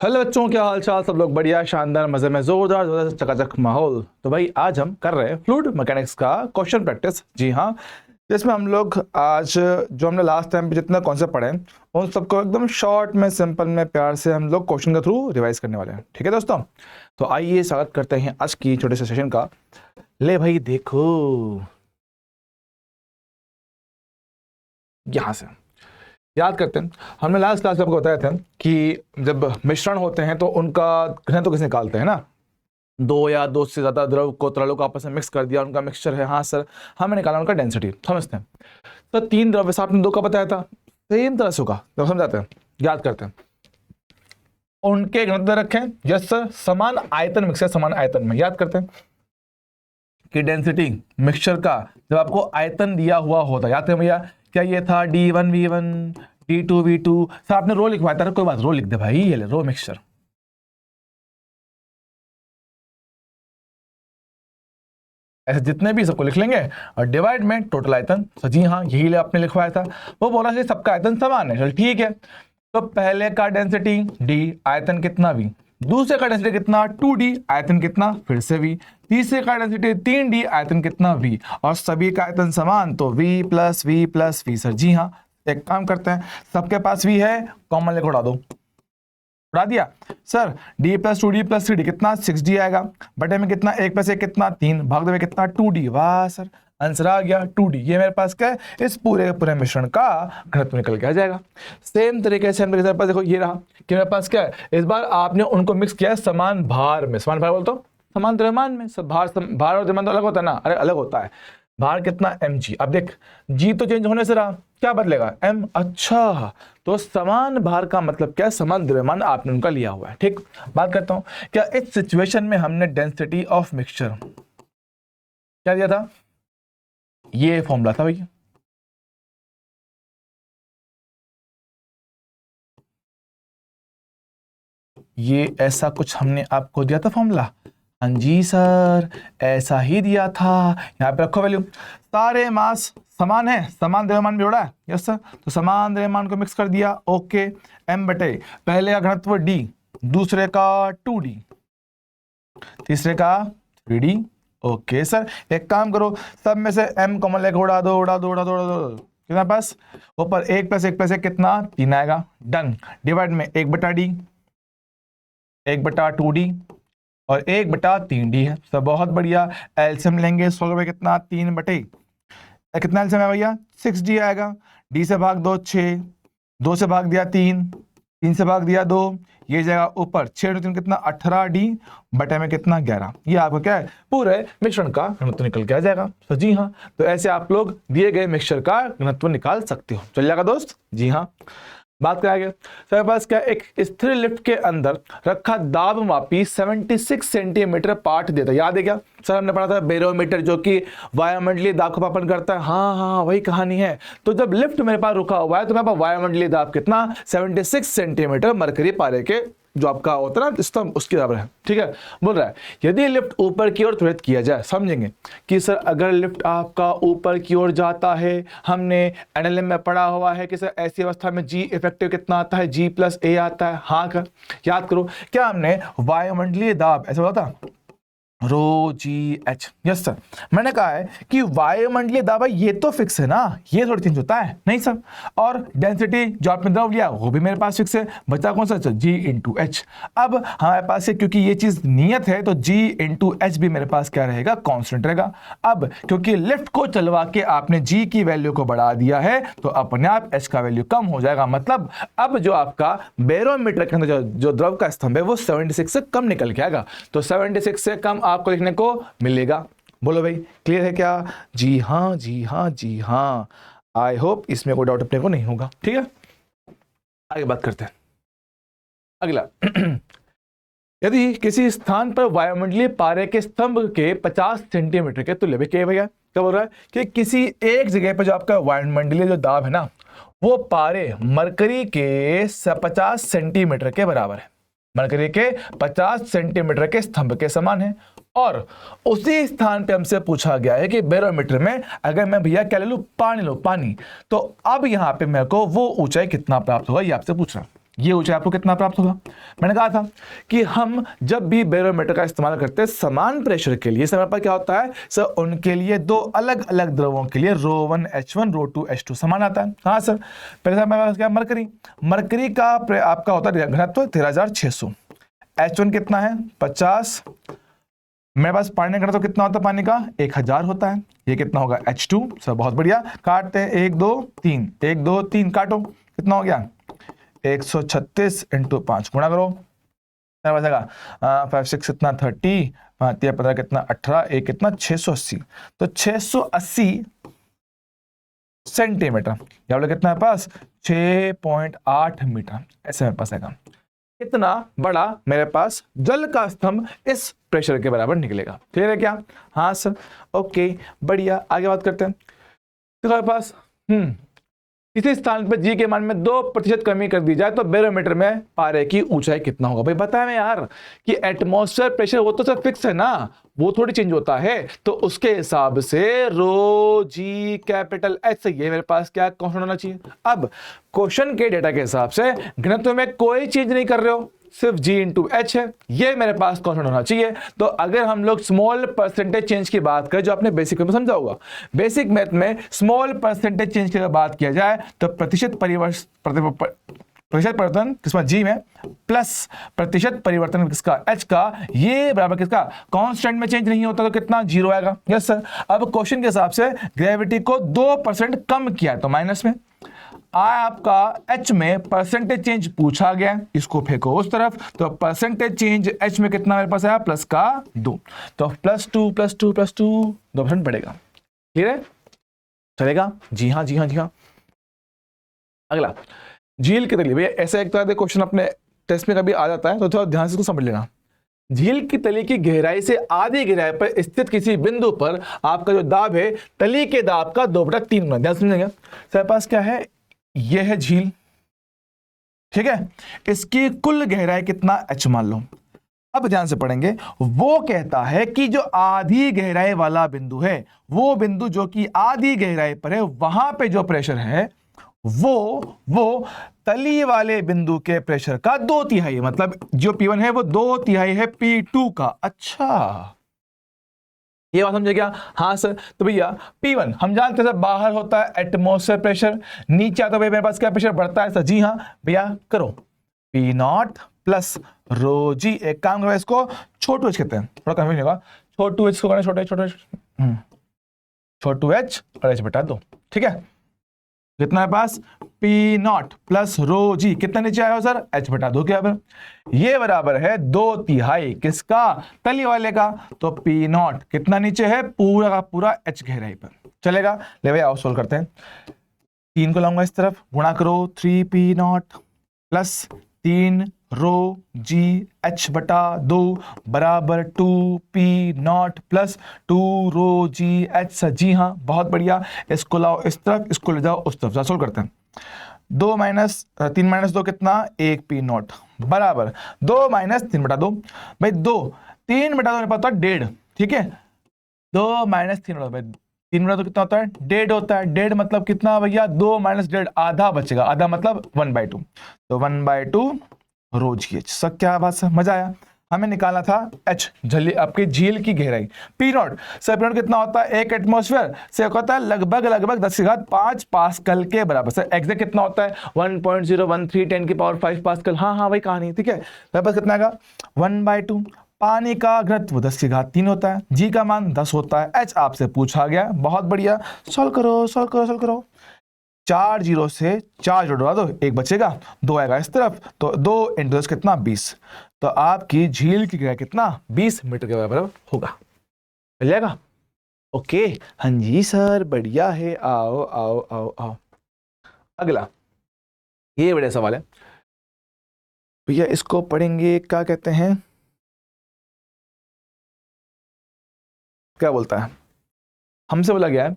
Hello बच्चों, क्या हाल चाल। सब लोग बढ़िया, शानदार, मजे में, जोरदार जोरदार चकाचक माहौल। तो भाई आज हम कर रहे हैं फ्लूइड मैकेनिक्स का क्वेश्चन प्रैक्टिस। जी हाँ, जिसमें हम लोग आज जो हमने लास्ट टाइम पे जितना कॉन्सेप्ट पढ़े हैं उन सबको एकदम शॉर्ट में, सिंपल में, प्यार से हम लोग क्वेश्चन के थ्रू रिवाइज करने वाले हैं। ठीक है दोस्तों, तो आइए स्वागत करते हैं आज की छोटे से सेशन का। ले भाई देखो, यहाँ से याद करते हैं, हमने लास्ट क्लास में आपको बताया था कि जब मिश्रण होते हैं तो उनका घनत्व तो किसे निकालते हैं ना, दो या दो से ज्यादा द्रव को तरलों को आपस में मिक्स कर दिया, उनका मिक्सचर है। हाँ सर, हमें निकाला उनका डेंसिटी। समझते हैं। तो तीन द्रव्य से आपने दो का बताया था, सेम तरह से होगा। जब समझाते हैं, याद करते हैं, उनके घनत्व रखें। यस सर, समान आयतन मिक्सचर, समान आयतन में। याद करते हैं कि डेंसिटी मिक्सचर का जब आपको आयतन दिया हुआ होता है, याद करें भैया, क्या ये था D1V1 D2V2। सर आपने रो लिखवाया था, कोई बात, रो लिख दे भाई, ये ले रो मिक्सचर। ऐसे जितने भी सबको लिख लेंगे और डिवाइड में टोटल आयतन। तो जी हाँ, यही आपने लिखवाया था। वो बोला कि सबका आयतन समान है। चल ठीक है, तो पहले का डेंसिटी D, आयतन कितना V। दूसरे का डेंसिटी कितना 2D, आयतन कितना फिर से V। तीसरे का डेंसिटी 3D, आयतन कितना V। और सभी का आयतन समान, तो V plus V plus V। Sir जी हाँ, एक काम करते हैं, सबके पास V है, कॉमन लेकर उड़ा दो। उड़ा दिया sir. D plus 2D plus 3D कितना 6D आएगा। बटे में कितना, 1 प्लस 1 कितना 3, भाग दो में कितना 2D। वाह सर, आंसर आ गया 2D। ये मेरे पास क्या है, इस पूरे पूरे मिश्रण का घनत्व निकल के आ जाएगा। सेम तरीके से मेरे पास देखो ये रहा कि मेरे पास क्या है, इस बार आपने उनको मिक्स किया है समान भार में। समान भार बोलते हो, समान द्रव्यमान में। सब भार भार और द्रव्यमान तो अलग होता है ना। अरे अलग होता है। भार कितना mg। अब देख, g तो चेंज होने से रहा, क्या बदलेगा m। अच्छा, तो समान भार का मतलब क्या, समान द्रव्यमान आपने उनका लिया हुआ है। ठीक, बात करता हूं, क्या इस सिचुएशन में हमने डेंसिटी ऑफ मिक्सचर क्या दिया था, ये फॉर्मूला था भैया। ये ऐसा कुछ हमने आपको दिया था फॉर्मूला। हाँ जी सर, ऐसा ही दिया था। यहाँ पे रखो वैल्यू। सारे मास समान है, समान द्रव्यमान भी जोड़ा है। यस सर, तो समान द्रव्यमान को मिक्स कर दिया। ओके, m बटे पहले का घनत्व D, दूसरे का 2D, तीसरे का 3D। ओके सर, एक काम करो, सब में से m कॉमन लेकर उड़ा दो, उड़ा दो, उड़ा दो, उड़ा दो। कितना पास, ऊपर 1 प्लस 1 प्लस 1 कितना 3 आएगा। डन। डिवाइड में 1 बटा D, 1 बटा 2D और 1 बटा 3D है। सब बहुत बढ़िया। एलसीएम लेंगे, 100 में कितना 3 बटे कितना एलसीएम है भैया 6D आएगा। D से भाग दो 6, 2 से भाग दिया 3, 3 से भाग दिया 2, ये जाएगा ऊपर 6 3 कितना 18D बटे में कितना 11। ये आपको क्या है, पूरे मिश्रण का घनत्व निकल के आ जाएगा। तो जी हाँ, तो ऐसे आप लोग दिए गए मिक्सचर का घनत्व निकाल सकते हो। चल जाएगा दोस्त। जी हाँ, बात कराएंगे। सर पास क्या, एक स्थिर लिफ्ट के अंदर रखा दाब मापी 76 सेंटीमीटर पाठ देता है। याद है क्या सर, हमने पढ़ा था बैरोमीटर जो कि वायुमंडलीय दाब को मापन करता है। हाँ हाँ, वही कहानी है। तो जब लिफ्ट मेरे पास रुका हुआ है तो मेरे पास वायुमंडलीय दाब कितना 76 सेंटीमीटर मरकरी पारे के जो आपका होता है ना स्तंभ, उसके बराबर है। ठीक है, बोल रहा है यदि लिफ्ट ऊपर की ओर त्वरित किया जाए। समझेंगे कि सर अगर लिफ्ट आपका ऊपर की ओर जाता है, हमने एनालिम में पढ़ा हुआ है कि सर ऐसी अवस्था में जी इफेक्टिव कितना आता है, G प्लस A आता है। हाँ कर याद करो, क्या हमने वायुमंडलीय दाब ऐसा बोला था, रो जी एच। यस सर, मैंने कहा है कि वायुमंडलीय दाब ये तो फिक्स है ना, ये थोड़ी चेंज होता है नहीं सर। और डेंसिटी जो आपने द्रव लिया वो भी मेरे पास फिक्स है। बचा कौन सा, G इंटू एच। अब हमारे पास है, क्योंकि ये चीज नियत है, तो G इंटू एच भी मेरे पास क्या रहेगा, कांस्टेंट रहेगा। अब क्योंकि लिफ्ट को चलवा के आपने G की वैल्यू को बढ़ा दिया है तो अपने आप H का वैल्यू कम हो जाएगा। मतलब अब जो आपका बैरोमीटर के अंदर जो द्रव का स्तंभ है वो 76 से कम निकल के आएगा। तो 76 से कम आपको लिखने को मिलेगा। बोलो भाई, क्लियर है क्या। जी हाँ, जी हाँ, जी हाँ। आई होप इसमें कोई डाउट अपने को नहीं होगा। ठीक है, आगे बात करते हैं। अगला यदि किसी स्थान पर वायुमंडलीय पारे के स्तंभ के 50 सेंटीमीटर के तुल्य, क्या भैया क्या बोल रहा है कि किसी एक जगह पर जो आपका वायुमंडलीय जो दाब है ना, वो पारे मरकरी के 50 सेंटीमीटर के बराबर है। मरकरी के 50 सेंटीमीटर के स्तंभ के समान है। और उसी स्थान पे हमसे पूछा गया है कि बैरोमीटर में अगर मैं भैया क्या ले लूं, पानी लो, पानी, तो अब यहां पे मेरे को वो ऊंचाई कितना प्राप्त होगा, ये आपसे पूछ रहा है। ये ऊंचाई आपको कितना प्राप्त होगा। मैंने कहा था कि हम जब भी बैरोमीटर का इस्तेमाल करते हैं समान प्रेशर के लिए, समय पर क्या होता है सर, उनके लिए दो अलग अलग द्रवों के लिए ρ1 H1 ρ2 H2 समान आता है। हाँ सर, पहले सर मेरे पास क्या, मरकरी का आपका होता है घनत्व 13600, H1 कितना है 50, मेरे पास पानी का घनत्व कितना होता है पानी का 1000 होता है, ये कितना होगा H2। सर बहुत बढ़िया, काटते हैं 1 2 3 1 2 3 काटो, कितना हो गया 136 × 5 गुणा करो, बचेगा 5 6 कितना 30, 5 3 15 कितना 18, 1 कितना 680, तो 680 सेंटीमीटर, या बोले कितना है पास 6.8 मीटर, ऐसे मेरे पास आएगा। इतना बड़ा मेरे पास जल का स्तंभ इस प्रेशर के बराबर निकलेगा। क्लियर है क्या? हाँ सर, ओके बढ़िया, आगे बात करते हैं। तो हमारे पास किसी स्थान पर जी के मान में 2% कमी कर दी जाए तो बैरोमीटर में पारे की ऊंचाई कितना होगा। भाई बताया मैं यार कि एटमॉस्फेयर प्रेशर वो तो सब फिक्स है ना, वो थोड़ी चेंज होता है, तो उसके हिसाब से रो जी कैपिटल एच से ये मेरे पास क्या कांस्टेंट होना चाहिए। अब क्वेश्चन के डेटा के हिसाब से घनत्व में कोई चेंज नहीं कर रहे हो, सिर्फ G × H है, ये मेरे पास कांस्टेंट होना चाहिए। तो अगर हम लोग स्मॉल परसेंटेज चेंज की बात करें, जो आपने बेसिक में समझा होगा, बेसिक मैथ में स्मॉल परसेंटेज चेंज की बात किया जाए तो प्रतिशत परिवर्तन किसका G में प्लस प्रतिशत परिवर्तन किसका H का, ये बराबर किसका कांस्टेंट में चेंज नहीं होता तो कितना 0 आएगा। Yes sir. अब क्वेश्चन के हिसाब से ग्रेविटी को 2% कम किया है तो माइनस में आपका H में परसेंटेज चेंज पूछा गया, इसको फेंको उस तरफ, तो परसेंटेज चेंज H में कितना मेरे पास आया प्लस का 2, तो +2 +2 +2 2% बढ़ेगा। क्लियर है? चलेगा? जी हाँ जी हाँ जी हाँ। अगला झील के तली, भैया ऐसा एक तरह का क्वेश्चन अपने टेस्ट में कभी आ जाता है तो थोड़ा ध्यान से इसको समझ लेना। झील की तली की गहराई से आधी गहराई पर स्थित किसी बिंदु पर आपका जो दाब है तली के दाब का 2/3 गुना। ध्यान समझेंगे, सर पास क्या है, यह है झील, ठीक है, इसकी कुल गहराई कितना H मान लो। अब ध्यान से पढ़ेंगे, वो कहता है कि जो आधी गहराई वाला बिंदु है, वो बिंदु जो कि आधी गहराई पर है, वहां पे जो प्रेशर है वो तली वाले बिंदु के प्रेशर का 2/3, मतलब जो P1 है वो 2/3 है P2 का। अच्छा, ये बात समझे क्या? हाँ सर। तो भैया P1 हम जानते हैं सर बाहर होता है एटमॉस्फेयर प्रेशर, नीचे आता है भैया मेरे पास क्या प्रेशर बढ़ता है सर। जी हाँ भैया, करो P0 प्लस रो जी। एक काम करो, इसको छोटू एच कहते हैं, थोड़ा कंफ्यूजन होगा, छोटू एच को करना, छोटू एच और एच बटा 2, ठीक है। कितना है पास P0 प्लस रो जी, कितना नीचे आया हो सर H बटा 2 के बराबर, ये बराबर है 2/3 किसका, तली वाले का, तो P0 कितना नीचे है पूरा का पूरा H गहराई पर। चलेगा, ले भैया आओ सोल्व करते हैं। 3 को लाऊंगा इस तरफ, गुणा करो 3P0 प्लस 3 रो जी H बटा 2 बराबर 2P0 प्लस 2 रो जी H। जी हाँ बहुत बढ़िया, इसको लाओ इस तरफ, इसको ले जाओ उस तरफ, सोल्व करते हैं। 2 - 3 - 2 कितना 1P0 बराबर 2 - 3 बटा 2, भाई 3 बटा 2 मेरे पास होता है 1.5, ठीक है। 2 - 3 बटा 2, 3 बटा 2 कितना होता है 1.5 होता है। 1.5 मतलब कितना भैया 2 - 1.5 आधा बचेगा, आधा मतलब 1/2, तो 1/2 रो जी H। सब क्या बात सर, मजा आया। हमें निकालना था H झली आपकी झील की गहराई। P0 सर, P0 कितना होता है, एक एटमॉस्फेयर से होता है लगभग 10⁵ पास्कल के बराबर। सर एग्जैक्ट कितना होता है 1.013 10⁵ पास्कल। हाँ हाँ वही कहानी, ठीक है। मेरे पास कितना आएगा 1/2। पानी का घनत्व 10⁻³ होता है, जी का मान 10 होता है, H आपसे पूछा गया, बहुत बढ़िया। सॉल्व करो 4 0 से 4 जोड़ दो, 1 बचेगा, 2 आएगा इस तरफ, तो 2 × 10 कितना 20, तो आपकी झील की गहराई कितना 20 मीटर के बराबर होगा। मिल जाएगा? ओके हाँ जी सर, बढ़िया है। आओ आओ आओ आओ, अगला ये बड़ा सवाल है भैया, इसको पढ़ेंगे, क्या कहते हैं, क्या बोलता है, हमसे बोला गया है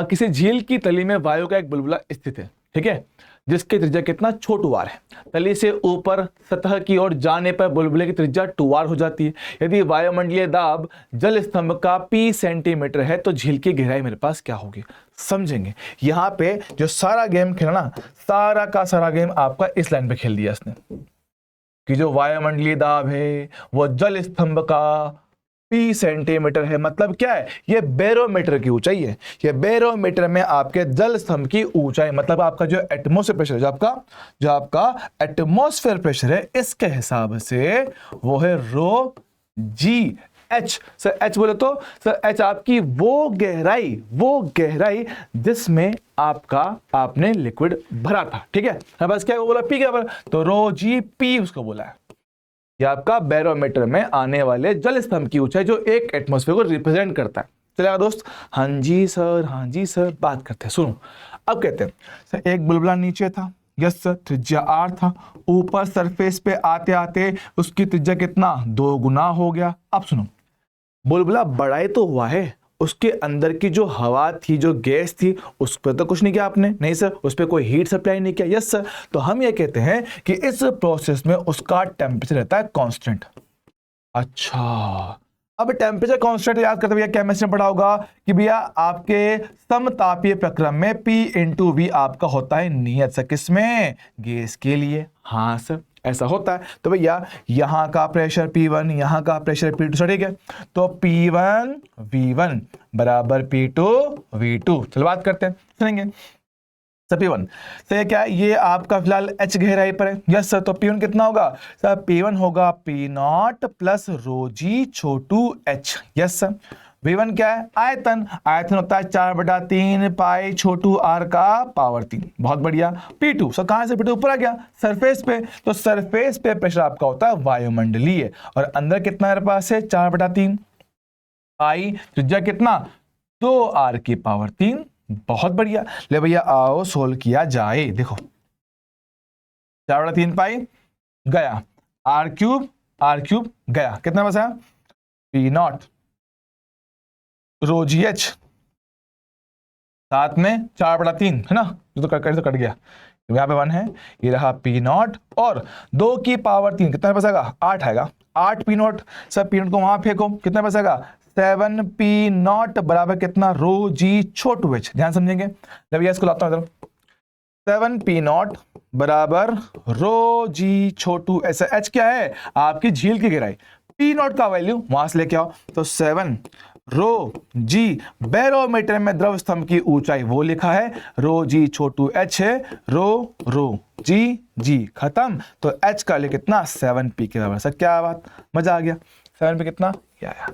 किसी झील की तली में वायु का एक बुलबुला स्थित है, ठीक है। जिसकी त्रिज्या कितना छोटू आर है। तली से ऊपर सतह की ओर जाने पर बुलबुले की त्रिज्या 2r हो जाती है। यदि वायुमंडलीय दाब जल स्तंभ का p सेंटीमीटर है तो झील की गहराई मेरे पास क्या होगी, समझेंगे। यहां पे जो सारा गेम खेला ना, सारा का सारा गेम आपका इस लाइन पे खेल दिया इसने कि जो वायुमंडलीय दाब है वो जल स्तंभ का p सेंटीमीटर है। मतलब क्या है, ये बैरोमीटर की ऊंचाई है। ये बैरोमीटर में आपके जल स्तंभ की ऊंचाई, मतलब आपका जो एटमॉस्फेयर प्रेशर है, जो आपका एटमॉस्फेयर प्रेशर है, इसके हिसाब से वो है रो जी एच। सर एच बोले तो सर एच आपकी वो गहराई जिसमें आपने लिक्विड भरा था। ठीक है, बस क्या बोला, पी के बराबर, तो रो जी पी उसको बोला है। ये आपका बैरोमीटर में आने वाले जल स्तंभ की ऊंचाई जो एक एटमॉस्फेयर को रिप्रेजेंट करता है। चलेगा दोस्त, हाँ जी सर, बात करते हैं। सुनो, अब कहते हैं सर एक बुलबुला नीचे था, यस सर, त्रिज्या r था। ऊपर सरफेस पे आते आते उसकी त्रिज्या कितना 2 गुना हो गया। अब सुनो, बुलबुला बड़ा ही तो हुआ है, उसके अंदर की जो हवा थी, जो गैस थी, उस पर तो कुछ नहीं किया आपने, नहीं सर, उस पर कोई हीट सप्लाई नहीं किया, यस सर। तो हम ये कहते हैं कि इस प्रोसेस में उसका टेम्परेचर रहता है कांस्टेंट। अच्छा, अब टेम्परेचर कांस्टेंट याद करते भैया केमिस्ट्री में पढ़ा होगा कि भैया आपके समतापीय प्रक्रम में P × V आपका होता है नियत सर, किसमें, गैस के लिए। हाँ सर, ऐसा होता है। तो भैया यहां का प्रेशर P1, यहां का प्रेशर P2 सर, ठीक है। तो P1 V1 बराबर P2 V2। चलो बात करते हैं, सुनेंगे सर। P1 सर क्या है, ये आपका फिलहाल H गहराई पर है, यस सर। तो P1 कितना होगा सर, P1 होगा P0 प्लस रो जी छोटू h, यस सर। V1 क्या है, आयतन होता है 4/3 पाई छोटू r का पावर 3। बहुत बढ़िया। P2 सर कहां से P2 ऊपर आ गया, सरफेस पे, तो सरफेस पे प्रेशर आपका होता है वायुमंडलीय, और अंदर कितना मेरे पास है 4/3 पाई, त्रिज्या कितना 2r की पावर 3। बहुत बढ़िया। ले भैया आओ सोल्व किया जाए। देखो 4/3 पाई गया, r क्यूब गया, कितना बचा P0 रो जी एच, साथ में 4/3 है ना, जो तो कट गया, यहाँ पे 1 है, ये रहा P0 और 2 की पावर 3, कितना बचेगा 8 आएगा, 8 P0। सर P0 को वहां फेंको, कितना बचेगा 7 P0 बराबर कितना रो जी छोटू h। ध्यान समझेंगे, जब ये इसको लाता हूं 7 P0 बराबर रो जी छोटू h। h क्या है, आपकी झील की गहराई। P0 का वैल्यू वहां से लेके आओ, तो 7 रो जी बैरोमीटर में द्रव स्तंभ की ऊंचाई वो लिखा है, रो जी छोटू h है, रो जी खत्म। तो h का लिए कितना 7p के बराबर। सर क्या बात, मजा आ गया। 7p कितना क्या आया,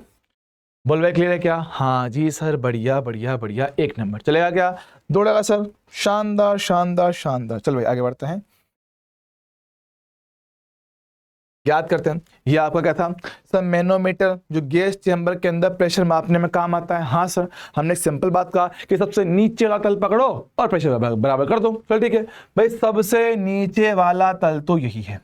बोल क्लियर है क्या, हाँ जी सर, बढ़िया, एक नंबर। चलेगा क्या, दौड़ेगा सर, शानदार। चलो भाई आगे बढ़ते हैं, याद करते हैं। ये आपका क्या था सर, मैनोमीटर, जो गैस चैम्बर के अंदर प्रेशर मापने में काम आता है। हाँ सर, हमने एक सिंपल बात कहा कि सबसे नीचे वाला तल पकड़ो और प्रेशर बराबर कर दो। चल ठीक है भाई, सबसे नीचे वाला तल तो यही है,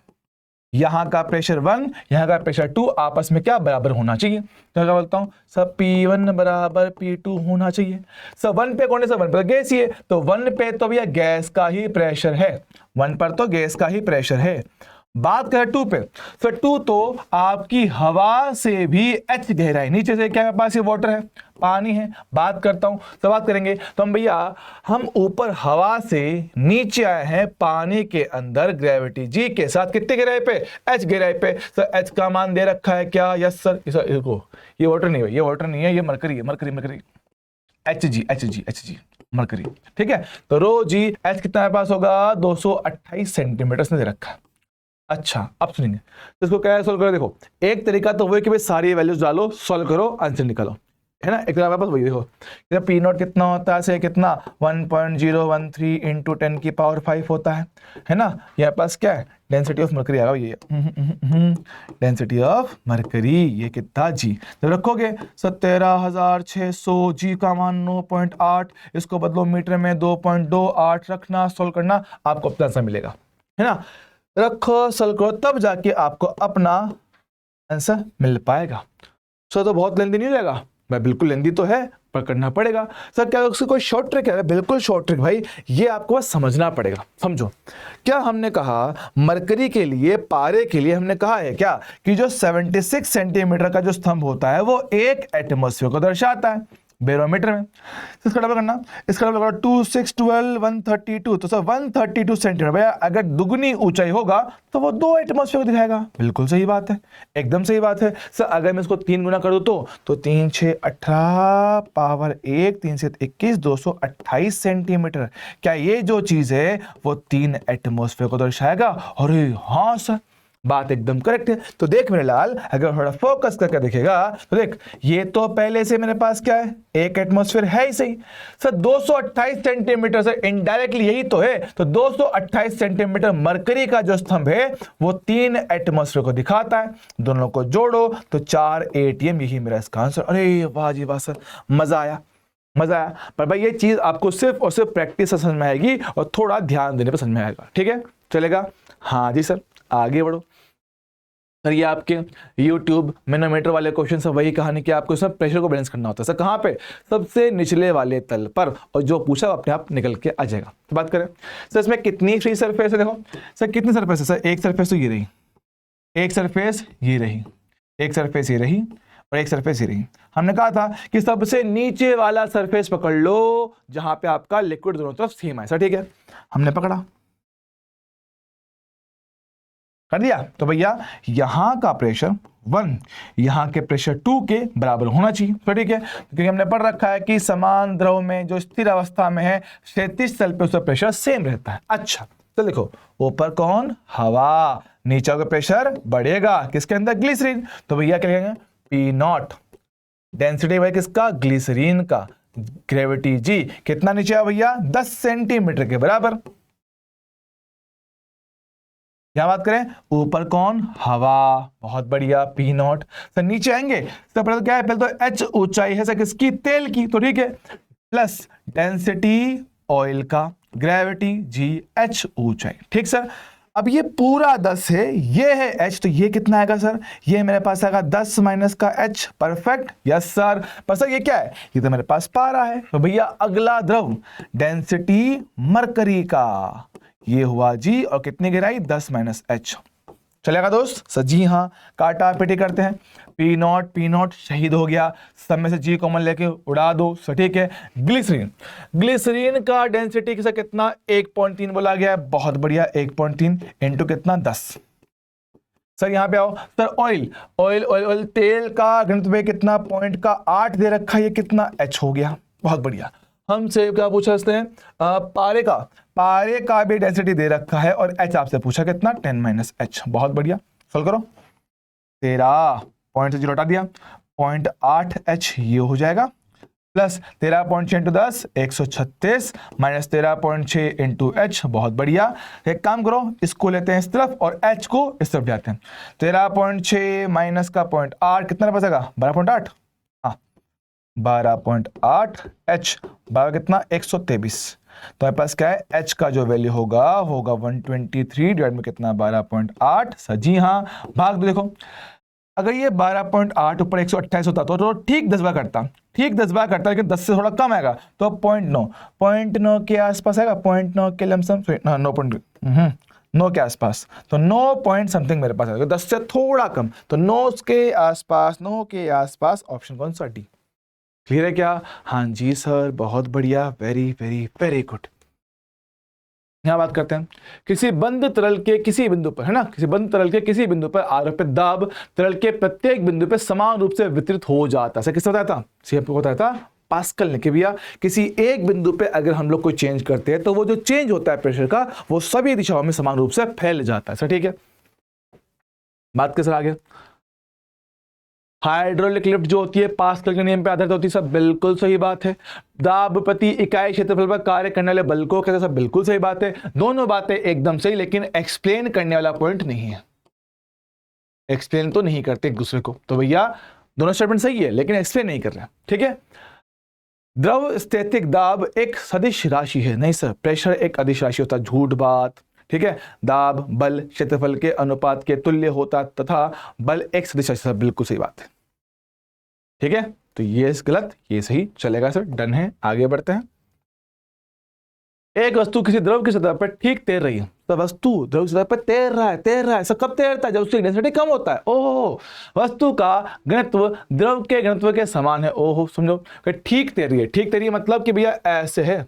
यहाँ का प्रेशर 1, यहाँ का प्रेशर 2 आपस में क्या बराबर होना चाहिए। तो क्या बोलता हूँ सर, P1 बराबर P2 होना चाहिए। सर 1 पे कौन है, सर 1 पे गैस ही है, तो 1 पे तो भैया गैस का ही प्रेशर है, 1 पर तो गैस का ही प्रेशर है। बात करें 2 पे, फिर 2 तो आपकी हवा से भी h गहराई, नीचे से क्या पास ये वाटर है, पानी है। बात करता हूं, तो बात करेंगे तो हम भैया, हम ऊपर हवा से नीचे आए हैं पानी के अंदर ग्रेविटी जी के साथ, कितने गहराई पे, h गहराई पे। सर h का मान दे रखा है क्या, यस सर। ये वाटर नहीं है, ये वाटर नहीं है, ये मरकरी है, मरकरी Hg मरकरी, ठीक है। तो रो जी h कितना पास होगा 228 सेंटीमीटर दे रखा है। अच्छा अब सुनेंगे, तो इसको क्या सोल्व करो। देखो एक तरीका तो वो है कि भाई सारी वैल्यूज डालो, सोल्व करो, आंसर निकालो, है ना। एक तरीका पास वही, देखो P0 कितना होता है, कितना 1.013 × 10 की पावर 5 होता है ना। यहाँ पास क्या है, डेंसिटी ऑफ मरकरी आएगा, ये डेंसिटी ऑफ मरकरी, ये कितना जी। जब रखोगे 17,600, जी का मान 9.8, इसको बदलो मीटर में 2.28 रखना, सोल्व करना, आपको अपना आंसर मिलेगा, है ना। रखो, सोल्व करो, तब जाके आपको अपना आंसर मिल पाएगा। सो तो बहुत लेंदी नहीं हो जाएगा, भाई बिल्कुल लेंदी तो है पर करना पड़ेगा। सर क्या उसकी कोई शॉर्ट ट्रिक है? बिल्कुल शॉर्ट ट्रिक भाई, ये आपको बस समझना पड़ेगा। समझो क्या हमने कहा, मरकरी के लिए, पारे के लिए हमने कहा है क्या कि जो 76 सेंटीमीटर का जो स्तंभ होता है वो 1 एटमॉस्फेयर को दर्शाता है बैरोमीटर में। इसका डबल करना, इसका डबल करना 2 6 12 132, तो सर 132 सेंटीमीटर भैया अगर दुगनी ऊंचाई होगा तो वो 2 एटमॉस्फेयर को दिखाएगा। बिल्कुल सही बात है, एकदम सही बात है। सर अगर मैं इसको 3 गुना कर दूं तो 3 6 18 पावर 1, 3 से 21, 228 सेंटीमीटर। क्या ये जो चीज है वो 3 एटमॉस्फेयर को दर्शाएगा? अरे हाँ सर, बात एकदम करेक्ट है। तो देख मेरे लाल, अगर थोड़ा फोकस करके देखेगा तो देख ये तो पहले से मेरे पास क्या है, 1 एटमॉस्फेयर है ही सही। सर 228 सेंटीमीटर से इनडायरेक्टली यही तो है, तो 228 सेंटीमीटर मरकरी का जो स्तंभ है वो 3 एटमॉस्फेयर को दिखाता है। दोनों को जोड़ो तो 4 ATM, यही मेरा इसका आंसर। अरे वाह जी वाह सर, मजा आया, मजा आया। पर भाई ये चीज आपको सिर्फ और सिर्फ प्रैक्टिस से समझ में आएगी और थोड़ा ध्यान देने पर समझ में आएगा। ठीक है, चलेगा? हाँ जी सर, आगे बढ़ो। सर ये आपके YouTube मैनोमीटर वाले क्वेश्चन से वही कहानी कि आपको इसमें प्रेशर को बैलेंस करना होता है। सर कहाँ पे? सबसे निचले वाले तल पर, और जो पूछा वो अपने आप निकल के आ जाएगा। तो बात करें सर इसमें कितनी फ्री सरफेस है, देखो सर कितनी सरफेस है। सर एक सरफेस तो ये रही, एक सरफेस ये रही, एक सरफेस ये रही और एक सरफेस ये रही। हमने कहा था कि सबसे नीचे वाला सरफेस पकड़ लो जहां पे आपका लिक्विड दोनों तरफ सेम है। सर ठीक है, हमने पकड़ा, कर दिया। तो भैया यहां का प्रेशर 1 यहां के प्रेशर 2 के बराबर होना चाहिए। तो ठीक है, क्योंकि हमने पढ़ रखा है कि समान द्रव में जो स्थिर अवस्था में है क्षैतिज तल पे उसका प्रेशर सेम रहता है। अच्छा तो देखो, ऊपर कौन? हवा, नीचे का प्रेशर बढ़ेगा किसके अंदर? ग्लिसरीन। तो भैया क्या कहेंगे? P0 डेंसिटी भाई किसका? ग्लिसरीन का। ग्रेविटी जी कितना नीचे है भैया? 10 सेंटीमीटर के बराबर। क्या बात करें? ऊपर कौन? हवा, बहुत बढ़िया, P0। सर नीचे आएंगे तो पहले तो क्या है? पहले तो H ऊंचाई है सर किसकी? तेल की। तो ठीक है, प्लस डेंसिटी ऑयल का, ग्रेविटी G, H ऊंचाई। ठीक सर, अब ये पूरा 10 है, ये है H, तो ये कितना आएगा सर? ये मेरे पास आएगा 10 माइनस का H। Perfect, yes sir. पर सर ये क्या है? ये तो मेरे पास पारा है। तो भैया अगला द्रव डेंसिटी मरकरी का, ये हुआ जी, और कितनी गिराई? 10 माइनस H। चलेगा दोस्त? सर जी हाँ, काटा पिटी करते हैं। P0 शहीद हो गया, सब में से G कॉमन लेके उड़ा दो। सर ठीक है, ग्लिसरीन, ग्लिसरीन का डेंसिटी किसा कितना? 1.3 बोला गया है, बहुत बढ़िया। 1.3 इंटू कितना? 10। सर यहाँ पे आओ। Sir oil, oil oil oil तेल का घनत्व कितना? 0.8 दे रखा है, ये कितना? H हो गया, बहुत बढ़िया। हमसे क्या पूछा इसने? पारे का, पारे का भी डेंसिटी दे रखा है और H आपसे पूछा कितना? 10 माइनस H। बहुत बढ़िया, सॉल्व करो। 13 पॉइंट से 0 हटा दिया, 0.8 H ये हो जाएगा, plus 13.6 into 10 136 minus 13.6 into H। बहुत बढ़िया। एक काम करो, इसको लेते हैं इस तरफ और H को इस तरफ जाते हैं। 13.6 माइनस का 0.8 कितना बचेगा? 12.8। 12.8 H, 12 कितना? 123। तो मेरे पास क्या है? H का जो वैल्यू होगा 123 डिवाइड में कितना? 12.8। सर जी हाँ, भाग दो। देखो अगर ये 12.8 ऊपर 128 होता तो ठीक 10 बार करता, ठीक 10 बार करता, लेकिन 10 से थोड़ा कम आएगा तो 0.9 के आसपास आएगा। 0.9 के लमसम, 9 के आसपास, तो 9 पॉइंट समथिंग मेरे पास आएगा, 10 से थोड़ा कम, तो 9 के आसपास, 9 के आसपास। ऑप्शन कौन सा? डी। क्लियर है क्या? हाँ जी सर, बहुत बढ़िया, वेरी वेरी वेरी गुड। यहां बात करते हैं किसी बंद तरल के किसी बिंदु पर, है ना, किसी बंद तरल के किसी बिंदु पर आरोपित दाब तरल के प्रत्येक बिंदु पर समान रूप से वितरित हो जाता है। किससे बताया था? सीएफ को बताया था पास्कल ने कि भैया किसी एक बिंदु पे अगर हम लोग कोई चेंज करते हैं तो वो जो चेंज होता है प्रेशर का वो सभी दिशाओं में समान रूप से फैल जाता है। सर ठीक है, बात के सर आगे। हाइड्रोलिक लिफ्ट जो होती है पास्कल के नियम पे आधारित होती है। सब बिल्कुल सही बात है। दाब प्रति इकाई क्षेत्रफल पर कार्य करने वाले बल को कहते हैं। सब बिल्कुल सही बात है। दोनों बातें एकदम सही, लेकिन एक्सप्लेन करने वाला पॉइंट नहीं है। एक्सप्लेन तो नहीं करते एक दूसरे को, तो भैया दोनों स्टेटमेंट सही है लेकिन एक्सप्लेन नहीं कर रहे। ठीक है, द्रव स्थैतिक दाब एक सदिश राशि है। नहीं सर, प्रेशर एक अदिश राशि होता है। झूठ बात। ठीक है, दाब बल क्षेत्रफल के अनुपात के तुल्य होता तथा बल एक सदिश राशि। बिल्कुल सही बात है। ठीक है, तो ये गलत, ये सही चलेगा सर, डन है। आगे बढ़ते हैं। एक वस्तु किसी द्रव की सतह पर ठीक तैर रही है, तो वस्तु द्रव की सतह पर तैर रहा है। सब कब तैरता है? जब उसकी डेंसिटी कम होता है। ओहो, वस्तु का घनत्व द्रव के घनत्व के समान है। ओहो, समझो कि ठीक तैर रही है। ठीक तैर रही है मतलब कि भैया ऐसे है,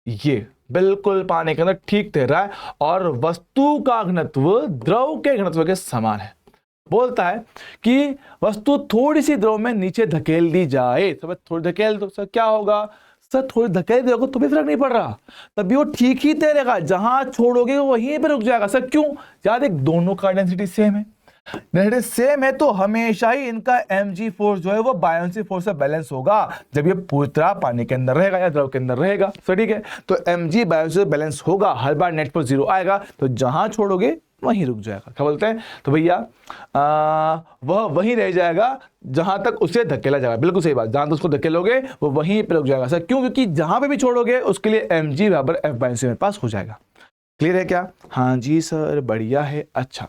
ये बिल्कुल पानी के अंदर ठीक तैर रहा है और वस्तु का घनत्व द्रव के घनत्व के समान है। बोलता है कि वस्तु थोड़ी सी द्रव में नीचे धकेल दी जाए, तो थोड़ी धकेल दो, सर क्या होगा? सर थोड़ी धकेल दोगे तो भी फर्क नहीं पड़ रहा, तभी वो ठीक ही तैरेगा, जहां छोड़ोगे वहीं पे रुक जाएगा। सर क्यों? यार देख, दोनों का डेंसिटी सेम है। डेंसिटी सेम है तो हमेशा ही इनका mg फोर्स जो है वो बायोन्सी फोर्स से बैलेंस होगा जब ये पूरी तरह पानी के अंदर रहेगा या द्रव के अंदर रहेगा। सर ठीक है, तो mg बायोन्सी से बैलेंस होगा, हर बार नेट पर 0 आएगा, तो जहां छोड़ोगे वहीं रुक जाएगा। क्या बोलते हैं? तो भैया वह वहीं रह जाएगा जहां तक उसे धकेला जाएगा। बिल्कुल सही बात, जहां तक उसको धकेलोगे वो वहीं पे रुक जाएगा। सर क्यों? क्योंकि जहां पे भी छोड़ोगे उसके लिए mg बराबर f बाय मेरे पास हो जाएगा। क्लियर है क्या? हाँ जी सर, बढ़िया है। अच्छा,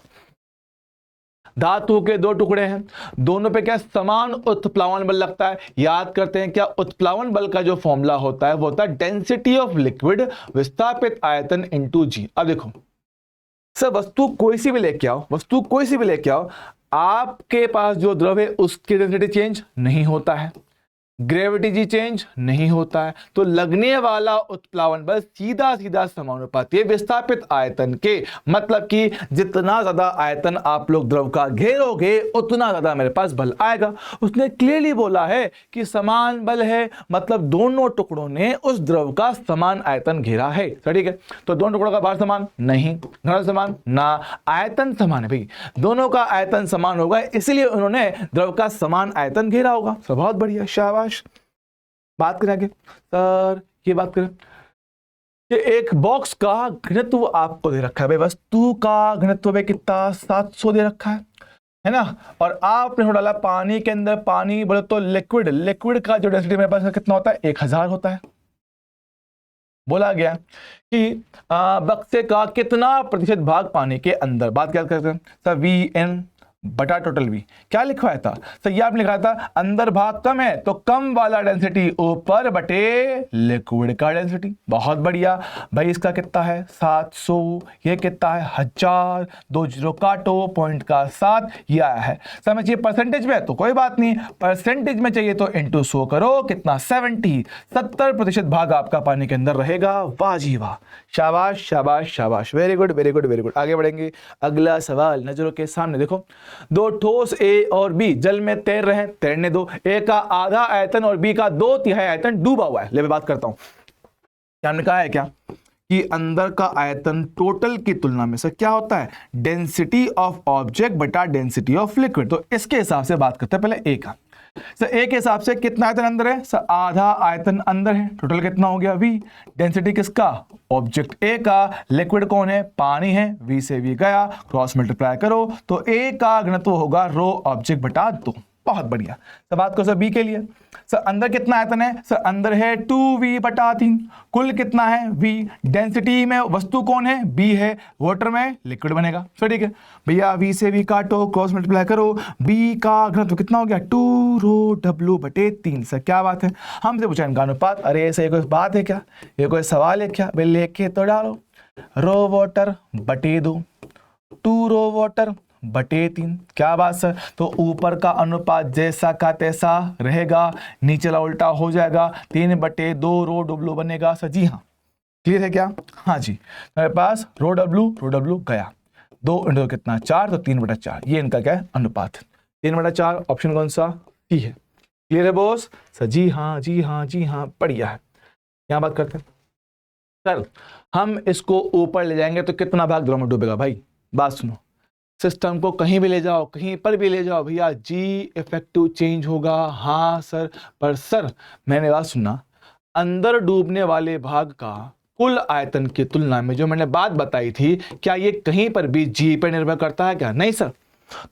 धातु के दो टुकड़े हैं, दोनों पे क्या समान उत्प्लावन बल लगता है। याद करते हैं क्या उत्प्लावन बल का जो फॉर्मूला होता है वो होता है डेंसिटी ऑफ लिक्विड विस्थापित आयतन इनटू जी। अब देखो सर, वस्तु कोई सी भी लेके आओ, आपके पास जो द्रव है उसकी डेंसिटी चेंज नहीं होता है, ग्रेविटी जी चेंज नहीं होता है, तो लगने वाला उत्प्लावन बल सीधा सीधा समानुपाती है विस्थापित आयतन के। मतलब कि जितना ज्यादा आयतन आप लोग द्रव का घेरोगे उतना ज्यादा मेरे पास बल आएगा। उसने क्लियरली बोला है कि समान बल है, मतलब दोनों टुकड़ों ने उस द्रव का समान आयतन घेरा है। ठीक है, तो दोनों टुकड़ों का भार समान नहीं, घनत्व समान ना, आयतन समान है भाई, दोनों का आयतन समान होगा, इसलिए उन्होंने द्रव का समान आयतन घेरा होगा। तो बहुत बढ़िया, शाबाश। बात करें आगे सर, ये बात करें कि एक बॉक्स का घनत्व आपको दे रखा है, भाई वस्तु का घनत्व में कितना 700 दे रखा है ना, और आपने थोड़ा डाला पानी के अंदर, पानी बोले तो लिक्विड का जो डेंसिटी मेरे पास कितना होता है 1000 होता है। बोला गया कि बक्से का कितना प्रतिशत भाग पानी के अंदर। बात क्या करते हैं सर, VN बटा टोटल V। क्या लिखवाया था सर? ये आपने लिखा था अंदर भाग कम है तो कम वाला डेंसिटी ऊपर बटे लिक्विड का डेंसिटी। बहुत बढ़िया भाई, इसका कितना है 700, ये कितना है 1000, 2 जीरो काटो, पॉइंट का 7 ये आया है। सर मैं चाहिए परसेंटेज में तो कोई बात नहीं, परसेंटेज में चाहिए तो इंटू 100 करो, कितना 70% भाग आपका पानी के अंदर रहेगा। वाह जी वाह, शाबाश शाबाश शाबाश, very good very good very good. आगे बढ़ेंगे, अगला सवाल नजरों के सामने देखो, दो ठोस A और B जल में तैर रहे हैं, तैरने दो। A का आधा आयतन और B का 2/3 आयतन डूबा हुआ है। ले मैं बात करता हूं, क्या हमने कहा है क्या कि अंदर का आयतन टोटल की तुलना में सर क्या होता है, डेंसिटी ऑफ ऑब्जेक्ट बटा डेंसिटी ऑफ लिक्विड। तो इसके हिसाब से बात करते हैं पहले A का। सर A के हिसाब से कितना आयतन अंदर है सर, आधा आयतन अंदर है, टोटल कितना हो गया V। डेंसिटी किसका, ऑब्जेक्ट A का, लिक्विड कौन है, पानी है, V से V गया, क्रॉस मल्टीप्लाई करो तो A का घनत्व होगा रो ऑब्जेक्ट बटा 2। बहुत बढ़िया। सर बात करो सर B के लिए, सर अंदर कितना आयतन है सर, अंदर है 2V बटा 3, कुल कितना है V, डेंसिटी में वस्तु कौन है B है, वाटर में लिक्विड बनेगा। सर ठीक है भैया, V से V काटो, क्रॉस मल्टीप्लाई करो, B का घनत्व कितना हो गया 2 रो W बटे 3। सर क्या बात है, हमसे पूछा इनका अनुपात। अरे ऐसे कोई बात है क्या, ये कोई सवाल है क्या? भाई लेके तो डालो, रो वाटर बटे 2, 2 रो वाटर बटे 3। क्या बात सर, तो ऊपर का अनुपात जैसा का तैसा रहेगा, नीचे वाला उल्टा हो जाएगा, 3 बटे 2 रो W बनेगा। सर जी हाँ, क्लियर है क्या? हाँ जी, मेरे पास रो W गया, 2 इंटू कितना 4, तो 3 बटा 4, ये इनका क्या है अनुपात, 3 बटा 4। ऑप्शन कौन सा सी है? क्लियर है बॉस? सर जी हाँ जी हाँ जी हाँ, बढ़िया है। यहाँ बात करते हैं सर, हम इसको ऊपर ले जाएंगे तो कितना भाग द्रव में डूबेगा? भाई बात सुनो, सिस्टम को कहीं भी ले जाओ, कहीं पर भी ले जाओ भैया, जी इफेक्टिव चेंज होगा। हाँ सर, पर सर मैंने बात सुना, अंदर डूबने वाले भाग का कुल आयतन की तुलना में जो मैंने बात बताई थी, क्या ये कहीं पर भी जी पर निर्भर करता है क्या? नहीं सर।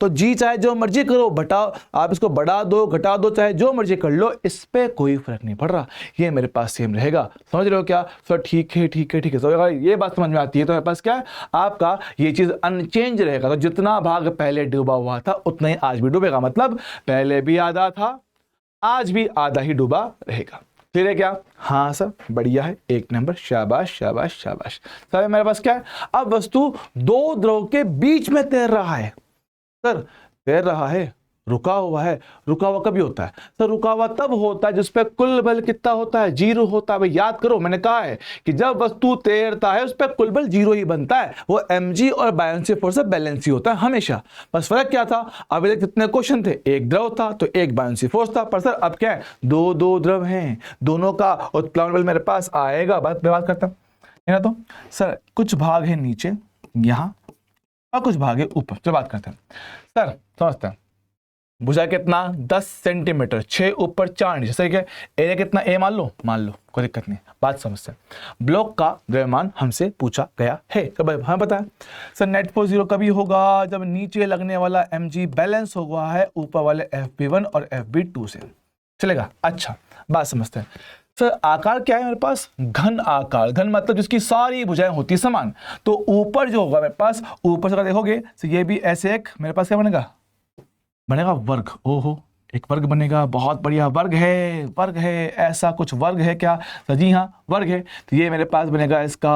तो जी चाहे जो मर्जी करो, बटाओ, आप इसको बढ़ा दो घटा दो, चाहे जो मर्जी कर लो, इस पे कोई फर्क नहीं पड़ रहा, ये मेरे पास सेम रहेगा। समझ रहे हो क्या सर? ठीक है ठीक है ठीक है। तो अगर ये बात समझ में आती है तो मेरे पास क्या है, आपका ये चीज अनचेंज रहेगा। तो जितना भाग पहले डूबा हुआ था उतना ही आज भी डूबेगा, मतलब पहले भी आधा था, आज भी आधा ही डूबा रहेगा। क्लियर है क्या? हाँ सर, बढ़िया है, 1 नंबर, शाबाश शाबाश शाबाश। सर मेरे पास क्या है, अब वस्तु दो द्रव के बीच में तैर रहा है। सर तैर रहा है, रुका हुआ है। रुका हुआ कभी होता है सर? रुका हुआ तब होता है जिस पे कुल बल कितना होता है, 0 होता है। भाई याद करो, मैंने कहा है कि जब वस्तु तैरता है उस पर कुल बल 0 ही बनता है। वो mg और बायोंसी फोर्स से बैलेंस ही होता है हमेशा। बस फर्क क्या था, अभी तक कितने क्वेश्चन थे, एक द्रव था तो एक बायोंसी फोर्स था, पर सर अब क्या है, दो द्रव हैं, दोनों का उत्प्लावन बल मेरे पास आएगा। बात करता है ना। तो सर कुछ भाग है नीचे यहाँ और कुछ भाग है ऊपर, चलो बात करते हैं। सर समझते हैं, भुजा कितना 10 सेंटीमीटर, 6 ऊपर 4 नीचे, सही है। एरिया कितना ए मान लो, कोई दिक्कत नहीं, बात समझते हैं। ब्लॉक का द्रव्यमान हमसे पूछा गया है, तो भाई हमें पता है सर नेट फोर्स 0 कभी होगा जब नीचे लगने वाला mg बैलेंस होगा है ऊपर वाले FB1 और FB2 से, चलेगा। अच्छा बात समझते हैं। सर आकार क्या है मेरे पास, घन आकार। घन मतलब जिसकी सारी भुजाएं होती समान। तो ऊपर जो होगा मेरे पास, ऊपर से अगर देखोगे तो ये भी ऐसे एक मेरे पास क्या बनेगा वर्ग। ओहो, एक वर्ग बनेगा, बहुत बढ़िया, वर्ग है, ऐसा कुछ वर्ग है क्या? तो जी हाँ वर्ग है। तो ये मेरे पास बनेगा इसका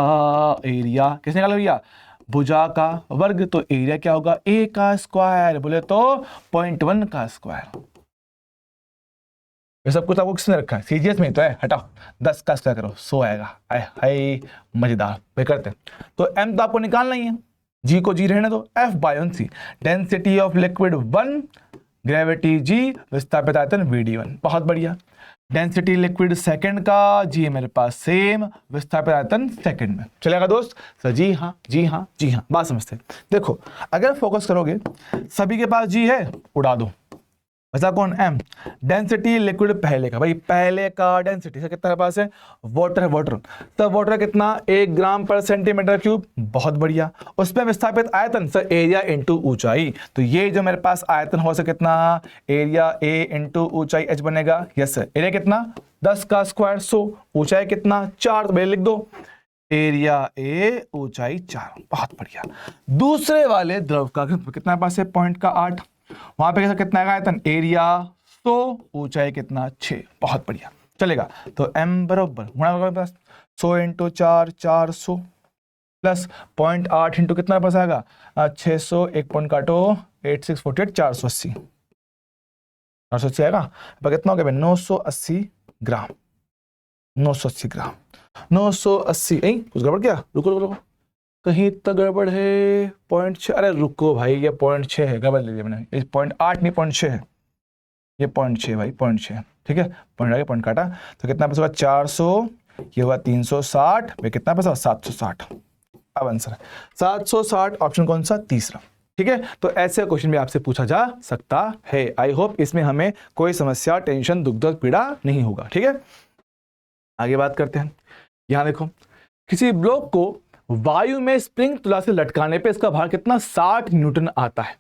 एरिया, किसने निकाला भैया, भुजा का वर्ग। तो एरिया क्या होगा, a का स्क्वायर, बोले तो 0.1 का स्क्वायर। ये सब कुछ आपको किसने रखा है, सीजीएस में तो है, हटाओ 10 का स्क्वायर करो 100 आएगा। हाय मजेदार, वे करते हैं। तो m तो आपको निकालना ही है, g को g रहने दो, F buoyancy, density of liquid 1, gravity g, विस्थापित आयतन Vd1, बहुत बढ़िया। डेंसिटी लिक्विड सेकंड का, g मेरे पास सेम, विस्थापित आयतन सेकंड में, चलेगा दोस्त? सर जी हाँ, बात समझते हैं। देखो अगर फोकस करोगे, सभी के पास g है, उड़ा दो, ऐसा कौन, m। डेंसिटी लिक्विड पहले का, भाई पहले का डेंसिटी सर कितना पास है, वाटर। तो वाटर कितना, 1 ग्राम पर सेंटीमीटर क्यूब, बहुत बढ़िया। उस पर विस्थापित आयतन सर एरिया इंटू ऊंचाई। तो ये जो मेरे पास आयतन हो सके कितना, एरिया a इंटू ऊंचाई h बनेगा। यस सर, एरिया कितना 10 का स्क्वायर 100, ऊंचाई कितना 4, तो लिख दो एरिया a ऊंचाई 4, बहुत बढ़िया। दूसरे वाले द्रव का कितना पास है, पॉइंट का 8, वहां पे कितना है आयतन, एरिया 100, ऊंचाई कितना 6, बहुत बढ़िया, चलेगा। तो m बराबर होना पास 100 इंटू 4, 400 प्लस 0.8 इंटू कितना पास आएगा 600, 1 पॉइंट काटो 8648, 480 आएगा। कितना हो गया 980 ग्राम, 980 ग्राम, 980। कुछ गड़बड़ क्या, रुको कहीं तो गड़बड़ है, 0.6, अरे रुको भाई, ये 0.6 है, गड़बड़ ले लिया मैंने, 0.8 नहीं 0.6 है, ये 0.6 भाई, 0.6, ठीक है। पॉइंट आगे पॉइंट काटा, तो कितना पैसा होगा 400, ये हुआ 360, भाई कितना पैसा 760। अब आंसर है 760, ऑप्शन कौन सा, तीसरा, ठीक है। तो ऐसे क्वेश्चन भी आपसे पूछा जा सकता है। आई होप इसमें हमें कोई समस्या, टेंशन, दुख दर्द, पीड़ा नहीं होगा, ठीक है। आगे बात करते हैं। यहां देखो, किसी ब्लॉक को वायु में स्प्रिंग तुला से लटकाने पे इसका भार कितना 60 न्यूटन आता है।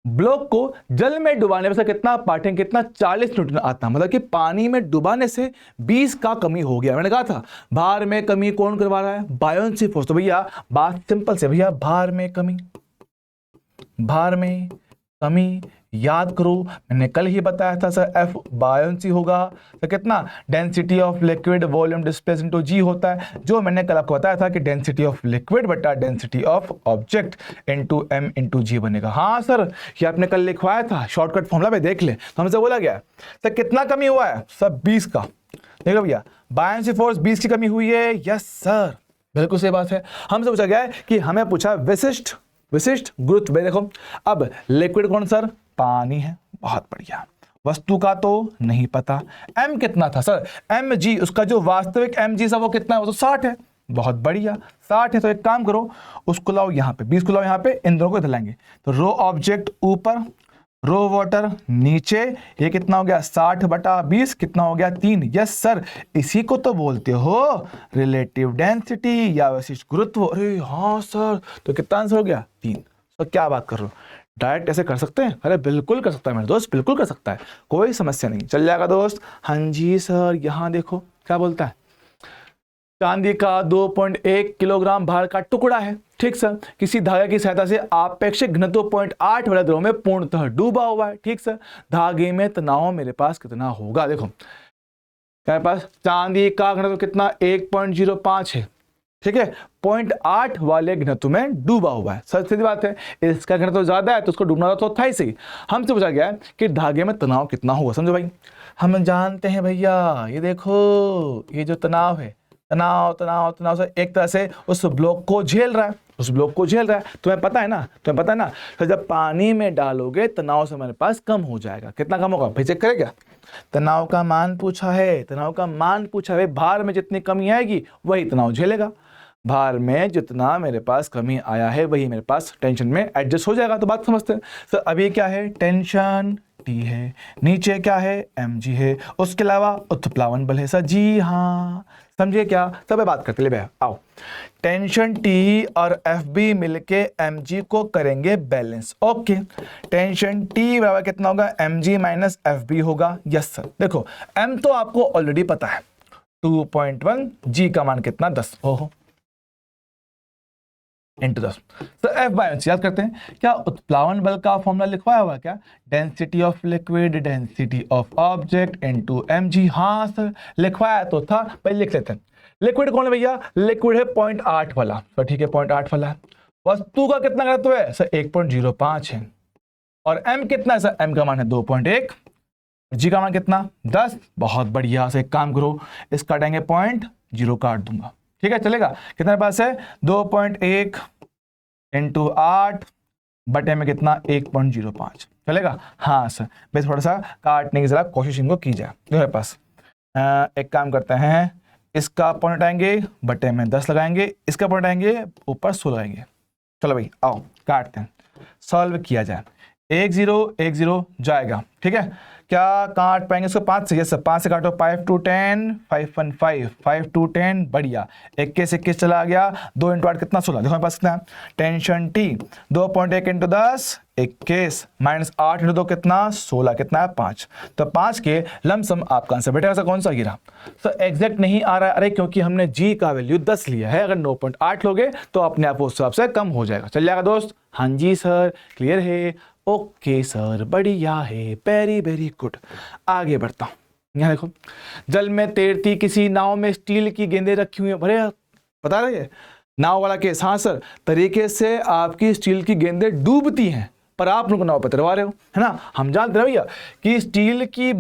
ब्लॉक को जल में डुबाने पे कितना पाठेंगे, कितना 40 न्यूटन आता है। मतलब कि पानी में डुबाने से 20 का कमी हो गया। मैंने कहा था भार में कमी कौन करवा रहा है, बायोंसी फोर्स। तो भैया बात सिंपल से, भैया भार में कमी याद करो, मैंने कल ही बताया था सर, F बायोंसी होगा तो कितना, density of liquid volume displace into g होता है। जो मैंने कल आपको बताया था कि डेंसिटी ऑफ लिक्विड बटा density of object into m into g बनेगा। हाँ सर, ये आपने कल लिखवाया था, शॉर्टकट फॉर्मूला पे देख ले। तो हमसे बोला गया सर कितना कमी हुआ है, सब 20 का। देख लो भैया, बायोंसी फोर्स 20 की कमी हुई है। यस सर, बिल्कुल सही बात है। हमसे पूछा गया है कि हमें पूछा विशिष्ट गुरुत्व। देखो अब लिक्विड कौन सर, पानी है, बहुत बढ़िया। वस्तु का तो नहीं पता, m कितना था सर, mg, उसका जो वास्तविक mg था वो कितना है, वो तो 60 है, बहुत बढ़िया 60 है। तो एक काम करो, उसको लाओ यहाँ पे, 20 को लाओ यहाँ पे, इन दोनों को इधर लाएंगे। तो रो ऑब्जेक्ट ऊपर, रो वाटर नीचे, ये कितना हो गया 60 बटा 20, कितना हो गया 3। यस सर, इसी को तो बोलते हो रिलेटिव डेंसिटी या विशिष्ट गुरुत्व। अरे हाँ सर, तो कितना आंसर हो गया 3। तो क्या बात कर रहे हो, डायरेक्ट ऐसे कर सकते हैं? अरे बिल्कुल कर सकता है मेरे दोस्त, बिल्कुल कर सकता है, कोई समस्या नहीं, चल जाएगा दोस्त। हाँ जी सर, यहाँ देखो क्या बोलता है, चांदी का 2.1 किलोग्राम भार का टुकड़ा है, ठीक सर। किसी धागे की सहायता से आपेक्षिक घनत्व 0.8 वाले द्रव में पूर्णतः डूबा हुआ है, ठीक सर। धागे में तनाव मेरे पास कितना होगा, देखो मेरे पास चांदी का घनत्व कितना 1.05 है, ठीक है, 0.8 वाले घनत्व में डूबा हुआ है। सच सीधी बात है, इसका घनत्व ज्यादा है तो उसको डूबना तो था ही सही। हमसे पूछा गया है कि धागे में तनाव कितना होगा, समझो भाई। हम जानते हैं भैया, ये देखो ये जो तनाव है, तनाव तनाव तनाव से एक तरह से उस ब्लॉक को झेल रहा है, उस ब्लॉक को झेल रहा है। तुम्हें पता है ना, तुम्हें पता है ना, तो जब पानी में डालोगे तनाव से हमारे पास कम हो जाएगा। कितना कम होगा भाई, चेक करेगा। तनाव का मान पूछा है, तनाव का मान पूछा है। भार में जितनी कमी आएगी वही तनाव झेलेगा। भार में जितना मेरे पास कमी आया है वही मेरे पास टेंशन में एडजस्ट हो जाएगा। तो बात समझते हैं सर। अभी क्या है, टेंशन T है, नीचे क्या है mg है, उसके अलावा उत्प्लावन बल है सर। जी हाँ, समझिए क्या, सब बात करते ले भैया। आओ, टेंशन T और FB मिलके mg को करेंगे बैलेंस। ओके, टेंशन T बराबर कितना होगा, mg माइनस FB होगा। Yes sir. देखो m तो आपको ऑलरेडी पता है 2.1, g का मान कितना 10 ओहो इंटू 10। तो F बाय एम याद करते हैं क्या, उत्प्लावन बल का फॉर्मूला लिखवाया हुआ क्या, density of liquid density of object into mg। हाँ सर लिखवाया तो था, पहले लिख लेते हैं। लिक्विड कौन है भैया, लिक्विड है 0.8 वाला, तो ठीक है 0.8 वाला है। वस्तु का कितना घनत्व है सर, 1.05 है। और m कितना है सर, m का मान है 2.1, g का मान कितना 10। बहुत बढ़िया से एक काम करो, इस काटेंगे 0.0 काट दूंगा, ठीक है चलेगा। कितने पास है 2.1 इंटू 8 बटे में कितना 1.05 चलेगा। हाँ सर, बस थोड़ा सा काटने की जरा कोशिश इनको की जाए। मेरे पास एक काम करते हैं, इसका पॉइंट हटाएंगे बटे में 10 लगाएंगे, इसका पॉइंट हटाएंगे ऊपर 16 लगाएंगे। चलो भाई आओ काटते हैं, सॉल्व किया जाए। 1 0 1 0 जाएगा, ठीक है। क्या काट पाएंगे इसको 5 से, यस सर 5 से काटो, 5 2 10 5 1 5 5 2 10 बढ़िया। 21 21 चला गया, 2 इंटू 8 कितना 16। देखो मेरे पास कितना है, tension T 2.1 into 10 21 minus 8 into 2 कितना 16, कितना है 5। तो 5 के लमसम आपका आंसर बेटा ऐसा कौन सा गिरा सर, एग्जैक्ट नहीं आ रहा है। अरे क्योंकि हमने G का वैल्यू 10 लिया है, अगर 9.8 लोगे तो अपने आप उस हिसाब से कम हो जाएगा। चल जाएगा दोस्त। हाँ जी सर क्लियर है, ओके सर बढ़िया है, वेरी वेरी गुड। आगे बढ़ता हूं, यहाँ देखो, जल में तैरती किसी नाव में स्टील की गेंदें रखी हुई है। भरे बता रहे हैं नाव वाला केस, हाँ सर, तरीके से आपकी स्टील की गेंदें डूबती हैं पर आप लोग नाव पर तैरवा रहे हो, है ना। हम जानते हैं भैया कि स्टील की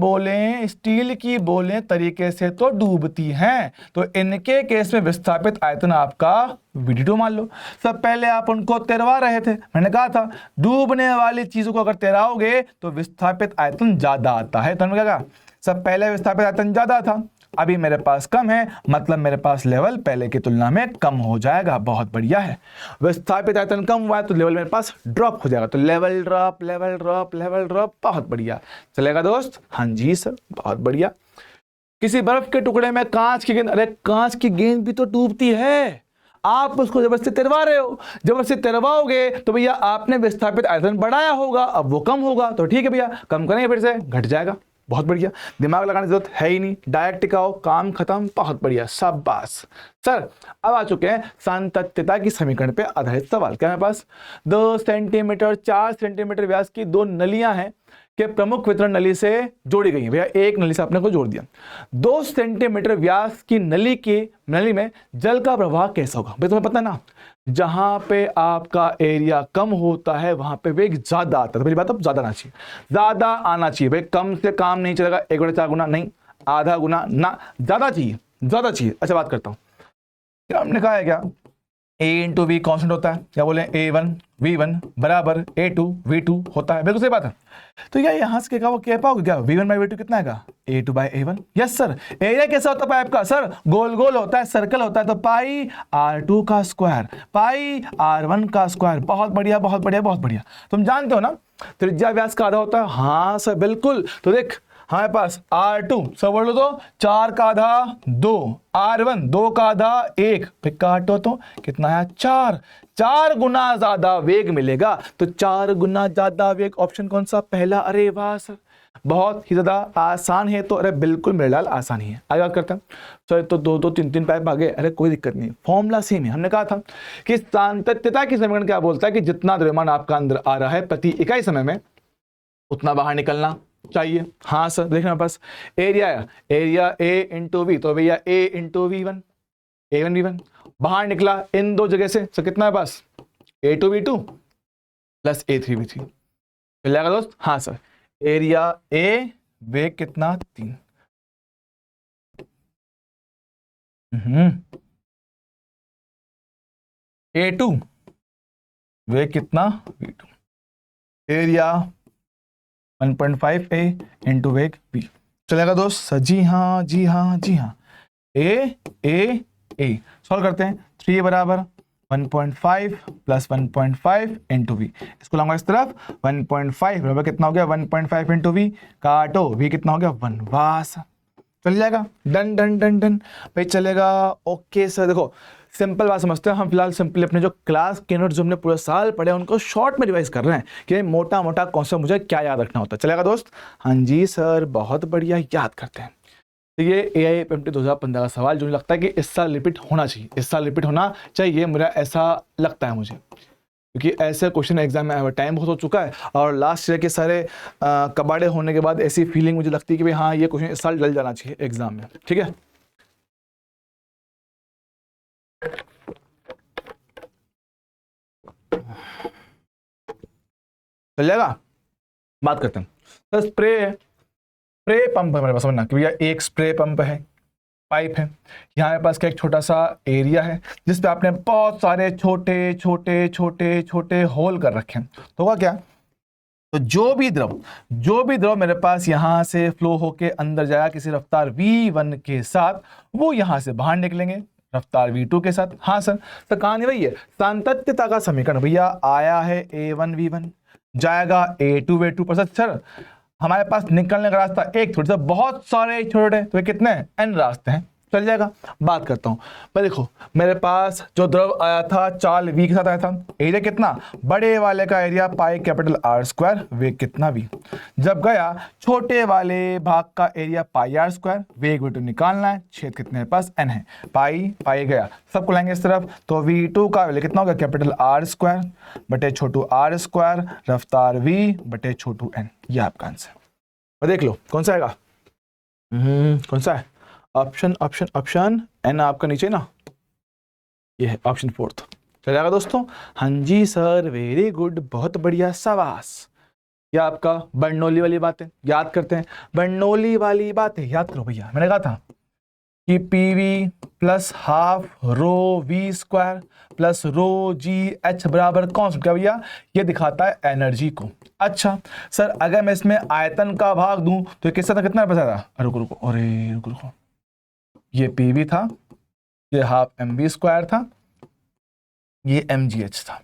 बोलें तरीके से तो डूबती हैं, तो इनके केस में विस्थापित आयतन आपका VD2 मान लो। सब पहले आप उनको तैरवा रहे थे, मैंने कहा था डूबने वाली चीजों को अगर तैराओगे तो विस्थापित आयतन ज्यादा आता है। तो हमने क्या कहा, सब पहले विस्थापित आयतन ज्यादा था, अभी मेरे पास कम है, मतलब मेरे पास लेवल पहले की तुलना में कम हो जाएगा। बहुत बढ़िया है, विस्थापित आयतन कम हुआ है तो लेवल मेरे पास ड्रॉप हो जाएगा, तो level drop level drop level drop. बहुत बढ़िया चलेगा दोस्त। हाँ जी सर बहुत बढ़िया। किसी बर्फ के टुकड़े में कांच की गेंद, अरे कांच की गेंद भी तो डूबती है, आप उसको जबरदस्ती तैरवा रहे हो। जबरदस्ती तैरवाओगे तो भैया आपने विस्थापित आयतन बढ़ाया होगा, अब वो कम होगा, तो ठीक है भैया कम करेंगे फिर से घट जाएगा। बहुत बढ़िया, दिमाग लगाने की जरूरत है ही नहीं, डायरेक्ट टिकाओ, काम खत्म। बहुत बढ़िया, शाबाश सर। अब आ चुके हैं सातत्यता की समीकरण पे आधारित सवाल। क्या मेरे पास 2 सेंटीमीटर 4 सेंटीमीटर व्यास की 2 नलियां हैं के प्रमुख वितरण नली से जोड़ी गई है। भैया एक नली से आपने को जोड़ दिया, 2 सेंटीमीटर व्यास की नली में जल का प्रवाह कैसा होगा। भाई तुम्हें पता है ना, जहां पे आपका एरिया कम होता है वहां पे वेग ज्यादा आता है। तो पहली बात अब ज्यादा आना चाहिए, ज्यादा आना चाहिए भाई, कम से काम नहीं चलेगा, 1/4 गुना नहीं, आधा गुना ना, ज्यादा चाहिए, ज्यादा चाहिए। अच्छा बात करता हूं, क्या हमने कहा है क्या, A इंटू वी कॉन्स्टेंट होता है, क्या बोले A1 V1 बराबर A2 V2 होता है, बिल्कुल सही बात है। तो यार यहाँ से क्या वो कह पाओगे क्या, V1 बाई V2 कितना है का A2 by A1। Yes sir. Area कैसा होता है पाइप का सर, गोल गोल होता है, सर्कल होता है, तो पाई R2 का स्क्वायर पाई R1 का स्क्वायर। बहुत बढ़िया बहुत बढ़िया बहुत बढ़िया। तुम जानते हो ना त्रिज्या व्यास का आधा होता है, हाँ सर बिल्कुल। तो देख हमारे पास R2 सब बोलो तो 4 का आधा 2, R1 2 का आधा 1, फिर काटो तो कितना है 4 गुना ज्यादा वेग मिलेगा। तो 4 गुना ज्यादा वेग ऑप्शन कौन सा, पहला। अरे वाह सर, बहुत ही ज़्यादा आसान है तो अरे बिल्कुल मेरे लाल आसान ही है। आगे बात करते हैं। सर तो दो दो तीन तीन पाइप आगे, अरे कोई दिक्कत नहीं, फॉर्मूला सेम है। हमने कहा था कि सातत्यता की समीकरण क्या बोलता है कि जितना द्रव्यमान आपका अंदर आ रहा है प्रति इकाई समय में उतना बाहर निकलना चाहिए। हाँ सर, देखना बस एरिया ए इंटू वी, तो भैया A into V one, A one V one बाहर निकला इन दो जगह से। सर कितना है पास, A two V two plus A three V three मिल जाएगा दोस्त। हाँ सर, एरिया ए वेग कितना 3, ए टू वेग कितना v2, एरिया 1.5 ए इंटू वेग v चलेगा दोस्त। सर जी हाँ जी हाँ जी हाँ, ए ए ए सॉल्व करते हैं। 3 बराबर 1.5 प्लस 1.5 इंटू वी, इसको लाऊंगा इस तरफ। 1.5 बराबर कितना हो गया 1.5 इंटू वी, काटो वी कितना हो गया 1, वाह सर चल जाएगा। डन डन डन डन भाई चलेगा। ओके सर, देखो सिंपल बात समझते हैं हम। फिलहाल सिंपली अपने जो क्लास के नोट जो हमने पूरे साल पढ़े उनको शॉर्ट में रिवाइज कर रहे हैं कि मोटा मोटा कॉन्सेप्ट मुझे क्या याद रखना होता है। चलेगा दोस्त। हाँ जी सर, बहुत बढ़िया, याद करते हैं। तो ये AIPMT 2015 का सवाल जो मुझे लगता है कि इस साल रिपीट होना चाहिए, इस साल रिपीट होना चाहिए, मेरा ऐसा लगता है मुझे, क्योंकि ऐसे क्वेश्चन एग्जाम में टाइम बहुत हो चुका है और लास्ट ईयर के सारे कबाड़े होने के बाद ऐसी फीलिंग मुझे लगती है कि भाई हाँ ये क्वेश्चन इस साल डल जाना चाहिए एग्जाम में। ठीक है, चल जाएगा। बात करते हैं तो स्प्रे पंप है मेरे पास, समझना कि भैया एक स्प्रे पंप है, पाइप है, यहाँ मेरे पास क्या एक छोटा सा एरिया है जिस पे आपने बहुत सारे छोटे छोटे छोटे छोटे होल कर रखे हैं। तो होगा क्या, तो जो भी द्रव मेरे पास यहाँ से फ्लो होके अंदर जाएगा किसी रफ्तार v1 के साथ, वो यहाँ से बाहर निकलेंगे रफ्तार v2 के साथ। हाँ सर, तो कहानी वही है, सातत्यता का समीकरण भैया आया है a1 v1 जाएगा a2 v2 पर। सर हमारे पास निकलने का रास्ता एक थोड़ी सा, बहुत सारे छोटे, तो ये कितने n रास्ते हैं, चल जाएगा। बात करता हूँ पर देखो मेरे पास जो द्रव आया था चाल v के साथ आया था, एरिया कितना, बड़े वाले का area pi capital R square, वेग कितना v। जब गया छोटे वाले भाग का एरिया पाई R स्क्वायर, वेग v2 निकालना है, छेद कितने पास n है, पाई पाई गया, सबको लाएंगे इस तरफ, तो v2 का वैल्यू कितना होगा कैपिटल R स्क्वायर बटे छोटू R स्क्वायर रफ्तार v बटे छोटू n। ये आपका आंसर, और देख लो कौन सा आएगा, कौन सा है, ऑप्शन ऑप्शन ऑप्शन एन आपका नीचे ना, ये है ऑप्शन 4। चलेगा दोस्तों। हाँ जी सर, वेरी गुड, बहुत बढ़िया, शाबाश। यह आपका बर्नौली वाली बातें याद करते हैं, बर्नौली वाली बातें याद करो भैया। मैंने कहा था कि PV plus half rho v square plus rho g h बराबर कौन क्या भैया, ये दिखाता है एनर्जी को। अच्छा सर, अगर मैं इसमें आयतन का भाग दूं तो किससे था, कितना बचा था, रुको रुको, अरे रुको रुको, ये PV था, ये हाफ mv स्क्वायर था, ये mgh था।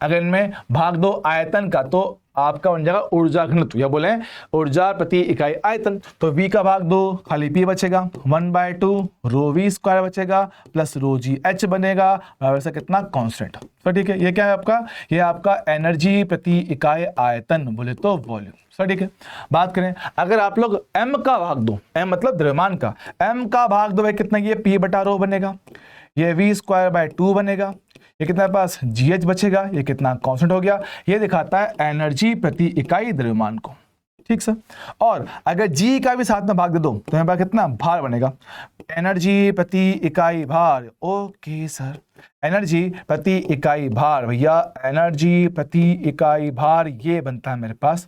अगर इनमें भाग दो आयतन का तो आपका बन जाएगा ऊर्जा घनत्व, या बोले ऊर्जा प्रति इकाई आयतन, तो v का भाग दो खाली p बचेगा, 1/2 रो वी स्क्वायर बचेगा प्लस रो जी एच बनेगा बराबर से कितना, कांस्टेंट। तो ठीक है, ये क्या है आपका, ये आपका एनर्जी प्रति इकाई आयतन बोले तो वॉल्यूम। सर ठीक है, बात करें अगर आप लोग m का भाग दो, m मतलब द्रव्यमान का, m का भाग दो भाई कितना, ये p बटा रो बनेगा, ये v स्क्वायर बाय 2 बनेगा, ये कितना पास GH बचेगा, ये कितना कांस्टेंट हो गया, ये दिखाता है एनर्जी प्रति इकाई द्रव्यमान को। ठीक सर, और अगर G का भी साथ में भाग दे दो तो यहाँ पर कितना भार बनेगा, एनर्जी प्रति इकाई भार। ओके सर, एनर्जी प्रति इकाई भार भैया, एनर्जी प्रति इकाई भार ये बनता है मेरे पास।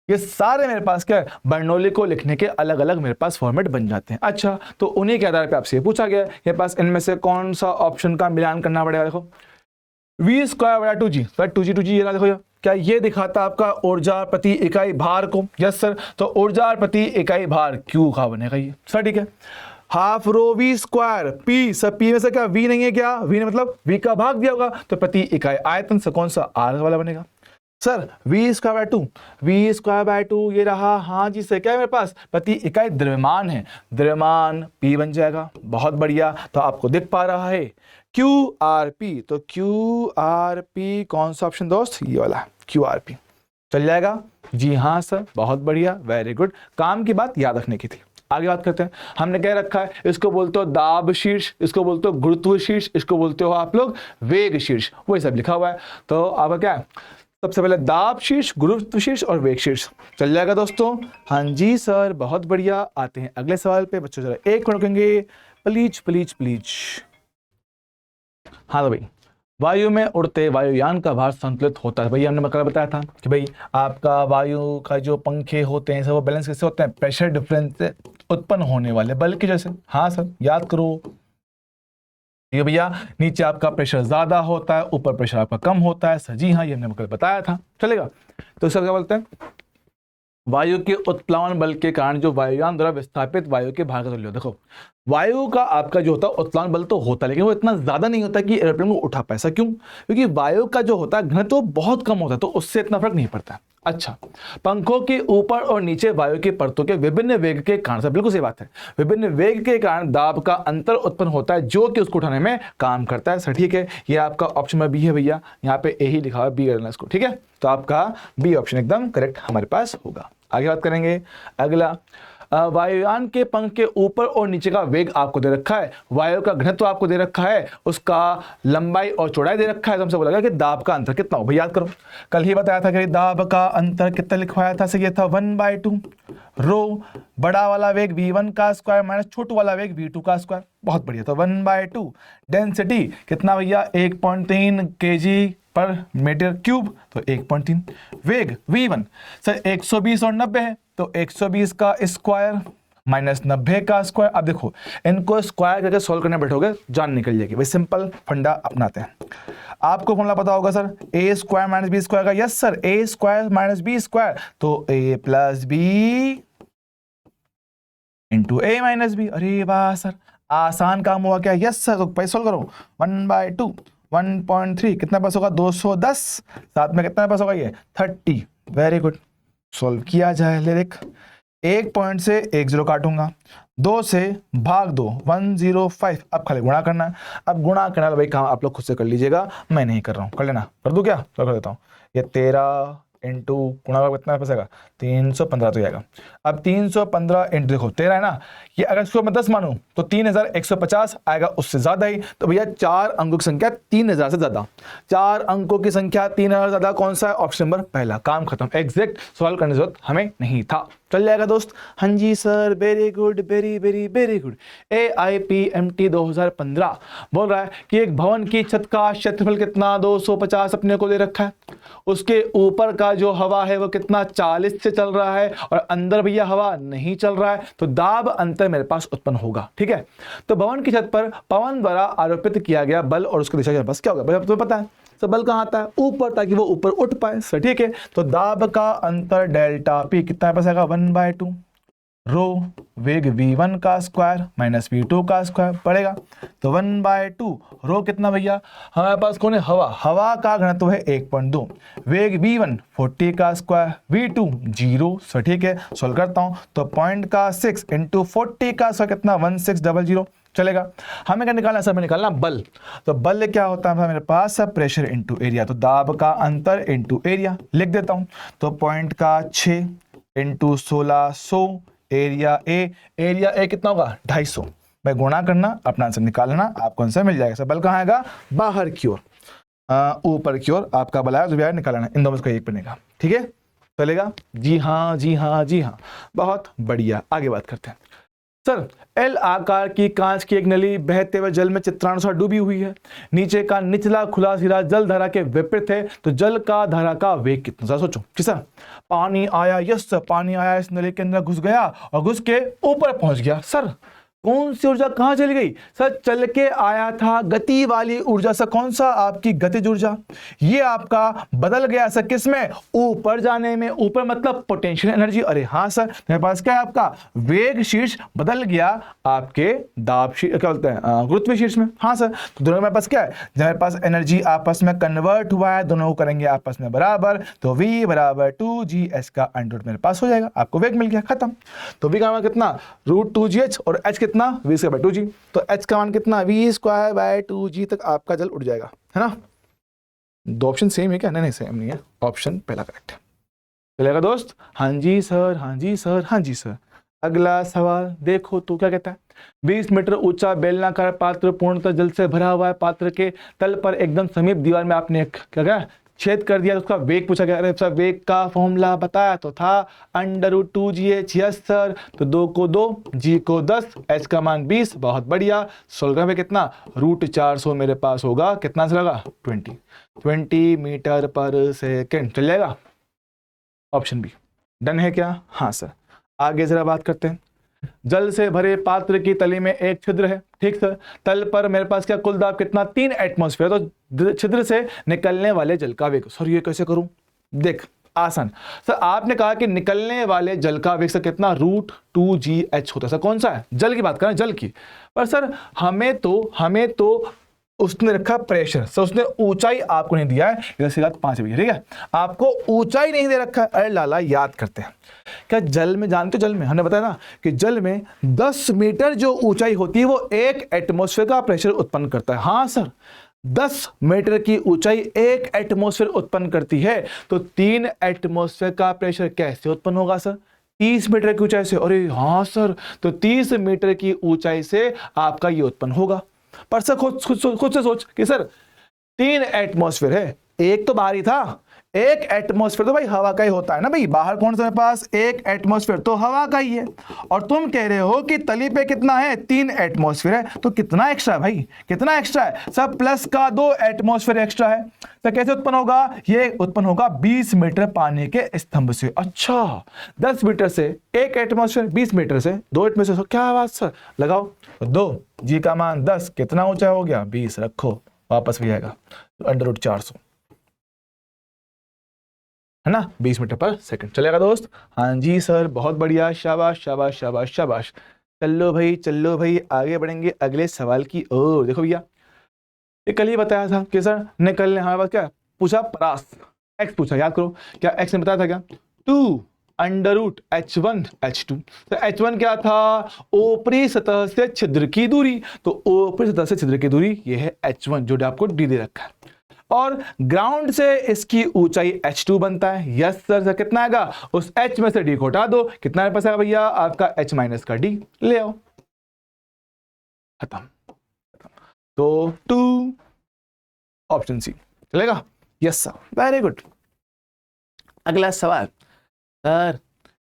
ये सारे मेरे पास क्या है, बर्नौली को लिखने के अलग अलग मेरे पास फॉर्मेट बन जाते हैं। अच्छा, तो उन्हीं के आधार पे आपसे पूछा गया ये पास इनमें से कौन सा ऑप्शन का मिलान करना पड़ेगा। देखो v स्क्वायर बटा 2g, सर 2g ये ना, देखो क्या ये दिखाता है आपका ऊर्जा प्रति इकाई भार को। यस सर, तो ऊर्जा प्रति इकाई भार q का बनेगा ये। सर ठीक है, half rho v square p, sir p में से क्या v नहीं है क्या, v ने मतलब v का भाग दिया होगा, तो प्रति इकाई आयतन से कौन सा r वाला बनेगा। Sir v square by 2, v square by 2 ये रहा, हाँ जी सर, क्या है मेरे पास प्रति इकाई द्रव्यमान है, द्रव्यमान p बन जाएगा। बहुत बढ़िया, तो आपको दिख पा रहा है QRP, तो QRP कौन सा ऑप्शन दोस्त, ये वाला QRP। चल जाएगा? जी हाँ सर, बहुत बढ़िया, वेरी गुड। काम की बात याद रखने की थी। आगे बात करते हैं। हमने क्या रखा है, इसको बोलते हो दाब शीर्ष, इसको बोलते हो गुरुत्व शीर्ष, इसको बोलते हो आप लोग वेग शीर्ष, वही सब लिखा हुआ है। तो आपका क्या है, सबसे पहले दाब शीर्ष, गुरुत्व शीर्ष और वेग शीर्ष। चल जाएगा दोस्तों? हाँ जी सर, बहुत बढ़िया। आते हैं अगले सवाल पे। बच्चों जरा एक मिनट रुकेंगे, प्लीज प्लीज प्लीज। हाँ तो भाई, वायु में उड़ते वायुयान का भार संतुलित होता है। भैया हमने मतलब बताया था कि भाई आपका वायु का जो पंखे होते हैं सब वो बैलेंस कैसे होते हैं, प्रेशर डिफरेंस से उत्पन्न होने वाले बल की जैसे। हाँ सर, याद करो। ये भैया नीचे आपका प्रेशर ज्यादा होता है, ऊपर प्रेशर आपका कम होता है। सर जी हाँ, ये हमने मतलब बताया था। चलेगा? तो इसका क्या बोलते हैं, वायु के उत्प्लावन बल के कारण जो वायुयान द्वारा विस्थापित वायु के भार का तुल्य। देखो, वायु का आपका जो होता है उत्प्लावन बल तो होता है, लेकिन वो इतना ज्यादा नहीं होता कि एरोप्लेन को उठा पाए। ऐसा क्यों? क्योंकि वायु का जो होता है घनत्व तो बहुत कम होता है, तो उससे इतना फर्क नहीं पड़ता है। अच्छा, पंखों के ऊपर और नीचे वायु की परतों के विभिन्न वेग के कारण, से बिल्कुल सही बात है, विभिन्न वेग के कारण दाब का अंतर उत्पन्न होता है जो कि उसको उठाने में काम करता है। सर ठीक है, ये आपका ऑप्शन में बी है भैया, यहाँ पे ए ही लिखा हुआ है, बी करना इसको। ठीक है, तो आपका बी ऑप्शन एकदम करेक्ट हमारे पास होगा। आगे बात करेंगे। अगला, वायुयान के पंख के ऊपर और नीचे का वेग आपको दे रखा है, वायु का घनत्व आपको दे रखा है, उसका लंबाई और चौड़ाई दे रखा है। तो हमसे बोला गया कि दाब का अंतर कितना हो। भाई याद करो, कल ही बताया था कि दाब का अंतर कितना लिखवाया था। सही था 1/2 रो बड़ा वाला वेग v1 का स्क्वायर माइनस छोटू वाला वेग v2 का स्क्वायर। बहुत बढ़िया। तो 1/2 डेंसिटी कितना भैया, 1.3 kg पर मीटर क्यूब, तो 1.3। वेग v1 सर 120 और 90 है, तो 120 का स्क्वायर माइनस 90 का स्क्वायर। अब देखो, इनको स्क्वायर करके सॉल्व करने बैठोगे जान निकल जाएगी। भाई सिंपल फंडा अपनाते हैं। आपको फॉर्मूला पता होगा सर, ए स्क्वायर माइनस बी स्क्वायर का। यस सर, ए स्क्वायर माइनस बी स्क्वायर, तो ए प्लस बी इंटू ए माइनस बी। अरे वाह सर, आसान काम हुआ क्या? यस सर, तो पैसे सॉल्व करो। 1/2 1.3 कितना पास होगा, 210, साथ में कितना पास होगा ये 30। वेरी गुड, सॉल्व किया जाए। ले देख, 1 पॉइंट से 1 0 काटूंगा, 2 से भाग 2 105। अब खाली गुणा करना है। अब गुणा करना भाई काम आप लोग खुद से कर लीजिएगा, मैं नहीं कर रहा हूँ। कर लेना, कर दूं क्या? तो कर देता हूँ। ये 13 इंटू गुणा का कितना फंसेगा, 315 तो जाएगा। अब 315 इंटू, देखो 13 है ना, ये अगर इसको मैं 10 मानूं तो 3150 आएगा, उससे ज्यादा ही। तो भैया 4 अंकों की संख्या 3000 से ज्यादा, 4 अंकों की संख्या 3000 से ज्यादा कौन सा है? ऑप्शन नंबर पहला। काम खत्म, एग्जैक्ट सॉल्व करने की जरूरत हमें नहीं था। चल जाएगा दोस्त? हाँ जी sir, very good, very very very good. AIPMT 2015 बोल रहा है कि एक भवन की छत का क्षेत्रफल कितना, 250 अपने को दे रखा है। उसके ऊपर का जो हवा है वो कितना, 40 से चल रहा है, और अंदर भैया हवा नहीं चल रहा है, तो दाब अंतर मेरे पास उत्पन्न होगा। ठीक है, तो भवन की छत पर पवन द्वारा आरोपित किया गया बल और उसकी दिशा के पास क्या होगा? भाई अब तुम्हें पता है, तो बल कहाँ आता है? ऊपर, ताकि वो ऊपर उठ पाए। सर ठीक है, तो दाब का अंतर डेल्टा पी कितना पास आएगा, 1/2 रो वेग v1 का स्क्वायर माइनस v2 का स्क्वायर पड़ेगा। तो 1/2 रो कितना भैया, हमारे पास कौन है? हवा। हवा का घनत्व है 1.2, वेग v1 40 का स्क्वायर, v2 0। सो ठीक है, सोल्व करता हूं। तो पॉइंट का 6 इंटू 40 का स्क्वायर कितना, 1600। चलेगा? हमें क्या निकालना है सर? में निकालना बल। तो बल क्या होता है मेरे पास, सब प्रेशर इंटू एरिया, तो दाब का अंतर इंटू एरिया लिख देता हूं। तो पॉइंट का 6 इंटू 1600, एरिया ए कितना होगा, 250। मैं गुणा करना, अपना आंसर निकालना, आपको आंसर मिल जाएगा। बल कहाँ आएगा? बाहर की ओर, ऊपर की ओर आपका बल आएगा, जो भी आएगा निकालना, इन दोनों का एक बनेगा। ठीक है, चलेगा? जी हाँ जी हाँ जी हाँ, बहुत बढ़िया। आगे बात करते हैं। सर, एल आकार की कांच की एक नली बहते हुए जल में चित्रानुसार डूबी हुई है। नीचे का निचला खुला सिरा जल धारा के विपरीत है, तो जल का धारा का वेग कितना? जरा सोचो कि सर पानी आया, यस पानी आया, इस नली के अंदर घुस गया और घुस के ऊपर पहुंच गया। सर कौन सी ऊर्जा कहां चली गई? सर चल के आया था, गति वाली ऊर्जा। सर कौन सा? आपकी गतिज ऊर्जा। ये आपका बदल गया सर किसमें? ऊपर जाने में। ऊपर मतलब पोटेंशियल एनर्जी। अरे हाँ सर, मेरे पास क्या है? आपका वेग शीर्ष बदल गया आपके दाब शीर्ष, क्या बोलते हैं, गुरुत्व शीर्ष में। हाँ सर, तो दोनों मेरे पास क्या है? जब मेरे पास एनर्जी आपस में कन्वर्ट हुआ है, दोनों को करेंगे आपस में बराबर, तो V बराबर 2GH का अंडर मेरे पास हो जाएगा। आपको वेग मिल गया, खत्म। तो V का मान कितना, √2GH, और H कितना, V स्क्वायर बाय 2G। तो H का मान कितना, V स्क्वायर बाय 2G तक आपका जल उड़ जाएगा, है ना? दो ऑप्शन सेम है क्या? नहीं सेम नहीं है, ऑप्शन पहला करेक्ट है। चलेगा दोस्त? हाँ जी सर, हाँ जी सर, हाँ जी सर। अगला सवाल देखो तो क्या कहता है। 20 मीटर ऊंचा बेलनाकार पात्र पूर्णतः जल से भरा हुआ है। पात्र के तल पर एकदम समीप दीवार में आपने क्या छेद कर दिया, तो उसका वेग पूछा गया। अरे सर वेग का फॉर्मूला बताया तो था √2gh। Yes sir. तो 2 को 2, g को 10, h का मान 20। बहुत बढ़िया। सोलह में कितना √400 मेरे पास होगा। कितना चलेगा 20 मीटर पर सेकेंड। चल जाएगा। ऑप्शन बी डन है क्या? हाँ सर। आगे जरा बात करते हैं। जल से भरे पात्र की तली में एक छिद्र है। ठीक सर। तल पर मेरे पास क्या कुल दाब कितना 3 एटमॉस्फेयर। तो छिद्र से निकलने वाले जल का वेग। सर ये कैसे करूं? देख आसान सर, आपने कहा कि निकलने वाले जल का वेग सर कितना √2gh होता है। सर कौन सा है? जल की बात करें, जल की। पर सर हमें तो उसने रखा प्रेशर। सर उसने ऊंचाई आपको नहीं दिया है। इधर से 5 भैया, ठीक है। आपको ऊंचाई नहीं दे रखा है। अरे लाला याद करते हैं क्या जल में, जानते हो जल में हमने बताया ना कि जल में 10 मीटर जो ऊंचाई होती है वो 1 एटमॉस्फेयर का प्रेशर उत्पन्न करता है। हाँ सर, 10 मीटर की ऊंचाई 1 एटमॉस्फेयर उत्पन्न करती है। तो 3 एटमॉस्फेयर का प्रेशर कैसे उत्पन्न होगा सर? 30 मीटर की ऊंचाई से। अरे हाँ सर, तो 30 मीटर की ऊंचाई से आपका ये उत्पन्न होगा। पर सर खुद से सोच कि सर 3 एटमॉस्फेयर है, एक तो बाहर ही था। 1 एटमॉस्फेयर तो भाई हवा का ही होता है ना भाई। बाहर कौन सा मेरे पास 1 एटमॉस्फेयर तो हवा का ही है। और तुम कह रहे हो कि तली पे कितना है 3 एटमॉस्फेयर है। तो कितना एक्स्ट्रा है भाई? कितना एक्स्ट्रा है? सब प्लस का 2 एटमॉस्फेयर एक्स्ट्रा है। तो कैसे उत्पन्न होगा? ये उत्पन्न होगा 20 मीटर पानी के स्तंभ से। अच्छा, 10 मीटर से 1 एटमॉस्फेयर, 20 मीटर से 2 एटमॉस्फेयर। क्या बात सर? लगाओ 2, जी का मान 10, कितना ऊंचा हो गया 20। रखो, वापस भी आएगा √400 है ना, 20 मीटर पर सेकंड। चलेगा दोस्त? हाँ जी सर, बहुत बढ़िया, शाबाश शाबाश शाबाश शाबाश। चलो भाई आगे बढ़ेंगे अगले सवाल की ओर। देखो भैया, ये कल ही बताया था कि सर निकलने हमारे पास क्या पूछा, परास एक्स पूछा। याद करो, क्या एक्स ने बताया था क्या 2 √h1h2। तो h1 क्या था? ऊपरी सतह से छिद्र की दूरी। तो ऊपरी सतह से छिद्र की दूरी ये है h1, जो आपको डी दे रखा है। और ग्राउंड से इसकी ऊंचाई h2 बनता है। Yes sir. कितना आएगा? उस h में से d को हटा दो। कितना मेरे पास आएगा भैया? आपका h माइनस का d ले आओ। खत्म। तो 2 ऑप्शन सी चलेगा। Yes sir, very good. अगला सवाल सर,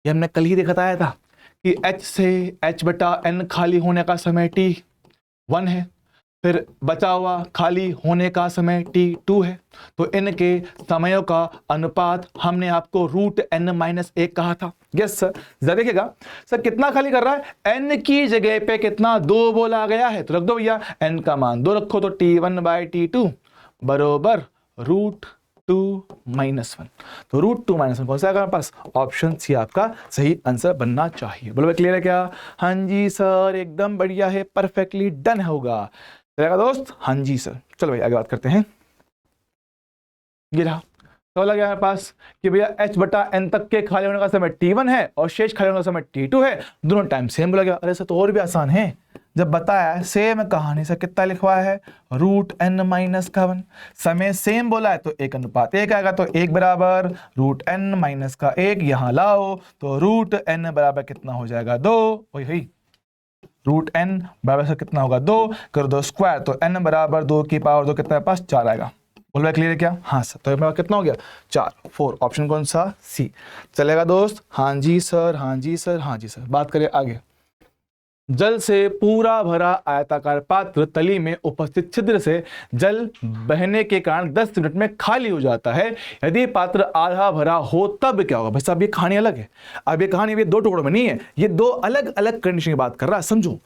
ये हमने कल ही दिखाया था कि h से h/n खाली होने का समय t1 है, फिर बचा हुआ खाली होने का समय t2 है। तो इनके समयों का अनुपात हमने आपको √n-1 कहा था। Yes sir. जरा देखिएगा सर, कितना खाली कर रहा है? n की जगह पे कितना 2 बोला गया है, तो रख दो भैया n का मान 2 रखो। तो t1/t2 बरोबर √2-1। तो √2-1 कौन सा आएगा हमारे पास? ऑप्शन सी आपका सही आंसर बनना चाहिए। बोलो भाई, क्लियर है क्या? हाँ जी सर, एकदम बढ़िया है, परफेक्टली डन होगा। चलेगा दोस्त? हाँ जी सर। चलो भाई आगे बात करते हैं। ये रहा तो लगा हमारे पास कि भैया h/n तक के खाली होने का समय t1 है और शेष खाली होने का समय t2 है। दोनों टाइम सेम बोला गया। अरे सर तो और भी आसान है, जब बताया है सेम कहानी से कितना लिखवाया है √n-1। समय सेम बोला है तो 1:1 आएगा। तो 1 बराबर √n-1 यहां लाओ तो √n बराबर कितना हो जाएगा 2। वही √n बराबर कितना होगा 2, कर दो स्क्वायर। तो n बराबर 2 की पावर 2 कितना पास 4 आएगा। बोल क्लियर है क्या? हाँ सर। तो मेरा कितना हो गया 4 ऑप्शन कौन सा? सी। चलेगा दोस्त? हाँ जी सर, हाँ जी सर, हाँ जी सर। बात करें आगे। जल से पूरा भरा आयताकार पात्र तली में उपस्थित छिद्र से जल बहने के कारण 10 मिनट में खाली हो जाता है। यदि पात्र आधा भरा हो तब क्या होगा? भाई साहब ये कहानी अलग है। अब ये कहानी 2 टुकड़ों में नहीं है, ये 2 अलग अलग कंडीशन की बात कर रहा है। समझो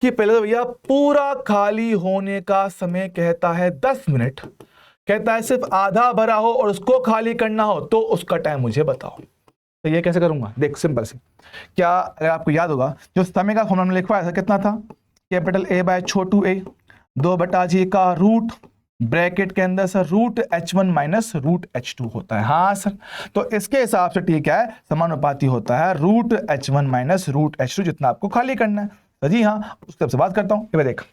कि पहले तो भैया पूरा खाली होने का समय कहता है 10 मिनट, कहता है सिर्फ आधा भरा हो और उसको खाली करना हो तो उसका टाइम मुझे बताओ। तो ये कैसे करूंगा? देख सिंपल सी, क्या अगर आपको याद होगा जो समय का फॉर्मूला लिखवाया था कितना था? कैपिटल A बाय छोटू a 2/g का रूट ब्रैकेट के अंदर सर √h1 माइनस √h2 होता है। हाँ सर। तो इसके हिसाब से ठीक है, समानुपाती होता है √h1 माइनस √h2 जितना आपको खाली करना है। तो जी हाँ, उसके से बात करता हूँ। देख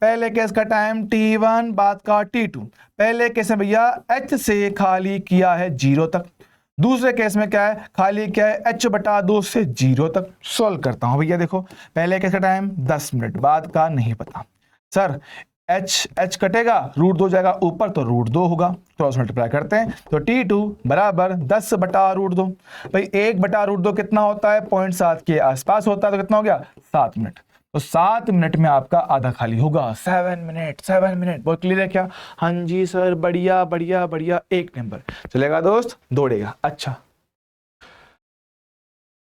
पहले केस का टाइम t1 बाद का t2। पहले केस में भैया h से खाली किया है 0 तक, दूसरे केस में क्या है, खाली क्या है, h/2 से 0 तक सॉल्व करता हूं भैया। देखो पहले केस का टाइम 10 मिनट, बाद का नहीं पता सर। h कटेगा, √2 जाएगा ऊपर तो √2 होगा, क्रॉस मल्टीप्लाई करते हैं तो t2 बराबर 10/√2। भाई 1/√2 कितना होता है, 0.7 के आसपास होता है, तो कितना हो गया 7 मिनट। तो 7 मिनट में आपका आधा खाली होगा, 7 मिनट 7 मिनट। बहुत क्लियर है क्या? हाँ जी सर, बढ़िया बढ़िया बढ़िया, 1 नंबर। चलेगा दोस्त, दौड़ेगा। अच्छा,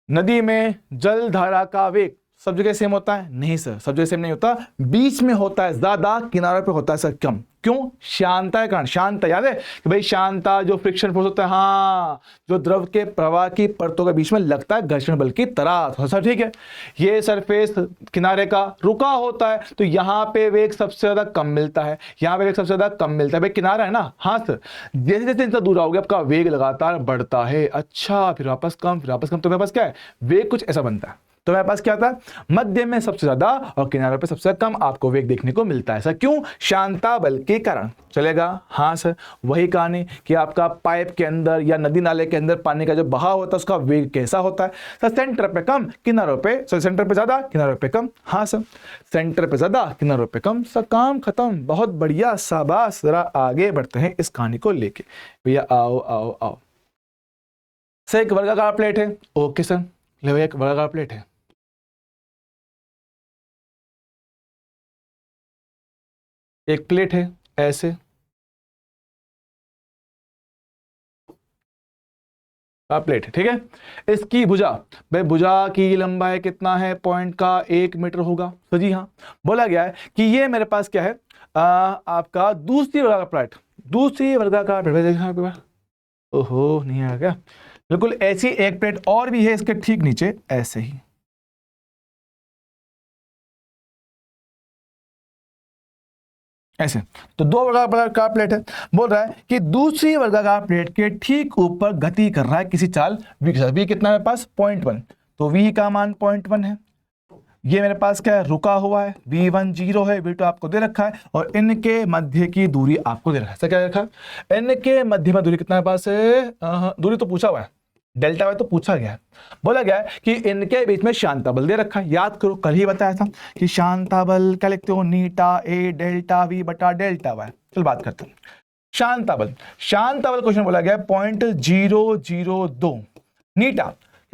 नदी में जल धारा का वेग सब जगह सेम होता है? नहीं सर, सब जगह सेम नहीं होता, बीच में होता है ज्यादा, किनारों पे होता है सर कम। क्यों? शांता के कारण। शांता याद है कि भाई शांता जो फ्रिक्शन फोर्स होता है, हाँ, जो द्रव के प्रवाह की परतों के बीच में लगता है घर्षण बल की तरह। तो सर ठीक है, ये सरफेस किनारे का रुका होता है, तो यहाँ पे वेग सबसे ज्यादा कम मिलता है, यहाँ पे वेग सबसे ज्यादा कम मिलता है। भाई किनारा है ना, हाँ सर, जैसे जैसे इनसे दूर आओगे आपका वेग लगातार बढ़ता है। अच्छा, फिर वापस कम, फिर वापस कम, तो मेरे पास क्या है, वेग कुछ ऐसा बनता है। तो मेरे पास क्या आता है, मध्य में सबसे ज्यादा और किनारों पे सबसे कम आपको वेग देखने को मिलता है। सर क्यों? शांता बल के कारण। चलेगा? हाँ सर, वही कहानी कि आपका पाइप के अंदर या नदी नाले के अंदर पानी का जो बहाव होता है उसका वेग कैसा होता है। सर सेंटर पे कम, किनारों पे, सर सेंटर पे ज्यादा, किनारों पे कम। हाँ सर, सेंटर पे ज्यादा, किनारों पे कम। सर काम खत्म, बहुत बढ़िया, शाबाश। जरा आगे बढ़ते हैं इस कहानी को लेके। भैया आओ आओ आओ। सर एक वर्गाकार प्लेट है, ओके सर, ले भैया एक वर्गाकार प्लेट है। एक प्लेट है ऐसे, प्लेट है, ठीक है। इसकी भुजा, भाई भुजा की लंबाई कितना है, पॉइंट का 1 मीटर होगा। तो जी हाँ, बोला गया है कि ये मेरे पास क्या है, आपका दूसरी वर्गाकार प्लेट, दूसरी वर्गाकार प्लेट। ओहो, नहीं आ गया। बिल्कुल ऐसी एक प्लेट और भी है इसके ठीक नीचे, ऐसे ही ऐसे। तो दो वर्गाकार प्लेट है, बोल रहा है कि दूसरी वर्गाकार प्लेट के ठीक ऊपर गति कर रहा है किसी चाल v के साथ। v कितना है मेरे पास, 0.1, तो v का मान 0.1 है। ये मेरे पास क्या है, रुका हुआ है, v1 0 है, v2 आपको दे रखा है, और इनके मध्य की दूरी आपको दे रखा है। क्या दे रखा है, इनके मध्य में दूरी कितना है पास है, दूरी तो पूछा हुआ है, डेल्टा वाई तो पूछा गया है। बोला गया है कि इनके बीच में शांता बल दे रखा है। याद करो, कल ही बताया था कि शांता बल क्या लिखते हो, नीटा ए डेल्टा वी बटा डेल्टा वाई। चल बात करते हैं शांता बल। शांता बल क्वेश्चन बोला गया 0.002 नीटा,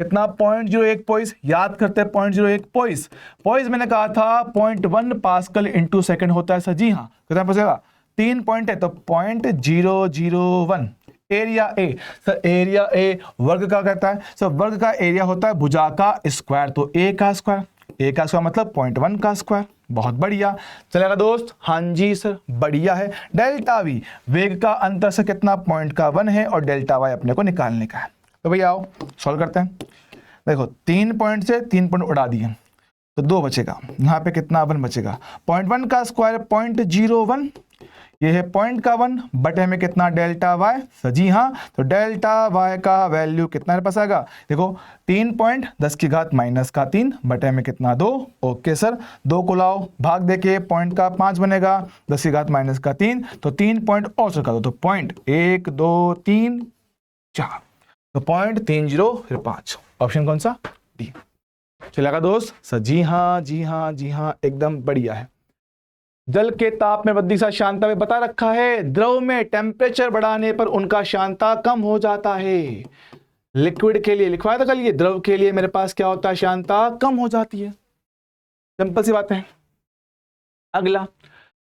कितना 0.01 पोइस। याद करते हैं 0.01 पोइस। पोइस मैंने कहा था 0.1 पास्कल इंटू सेकेंड होता है सर। जी हाँ, कितना बचेगा, 3 पॉइंट है तो 0.001। Area A, sir area A वर्ग का कहता है सर, वर्ग का एरिया होता है भुजा का स्क्वायर, तो ए का स्क्वायर, ए का स्क्वायर मतलब 0.1 का स्क्वायर। बहुत बढ़िया, चलेगा दोस्त। हाँ जी सर, बढ़िया है। डेल्टा वी, वेग का अंतर से कितना, पॉइंट का 1 है, और डेल्टा वाई अपने को निकालने का है। तो भैया आओ सॉल्व करते हैं। देखो 3 पॉइंट से 3 पॉइंट उड़ा दिए तो 2 बचेगा, यहाँ पे कितना 1 बचेगा। 0.1 का स्क्वायर 0.01, ये है पॉइंट का 1 बटे में कितना डेल्टा वाई। जी हाँ, तो डेल्टा वाई का वैल्यू कितना मेरे पास आएगा, देखो 3 पॉइंट 10 की घात -3 बटे में कितना 2। ओके सर, 2 को लाओ भाग देके, पॉइंट का 5 बनेगा, 10 की घात -3, तो 3 पॉइंट और सरका दो, तो पॉइंट 1 2 3 4, तो 0.30 फिर 5। ऑप्शन कौन सा, डी। चलेगा दोस्त सर? जी हाँ जी हाँ जी हाँ, एकदम बढ़िया है। जल के ताप में वृद्धि के साथ शांता में बता रखा है, द्रव में टेम्परेचर बढ़ाने पर उनका शांता कम हो जाता है। लिक्विड के लिए लिखवाया था कल, ये द्रव के लिए मेरे पास क्या होता है, शांता कम हो जाती है। सिंपल सी बात है। अगला,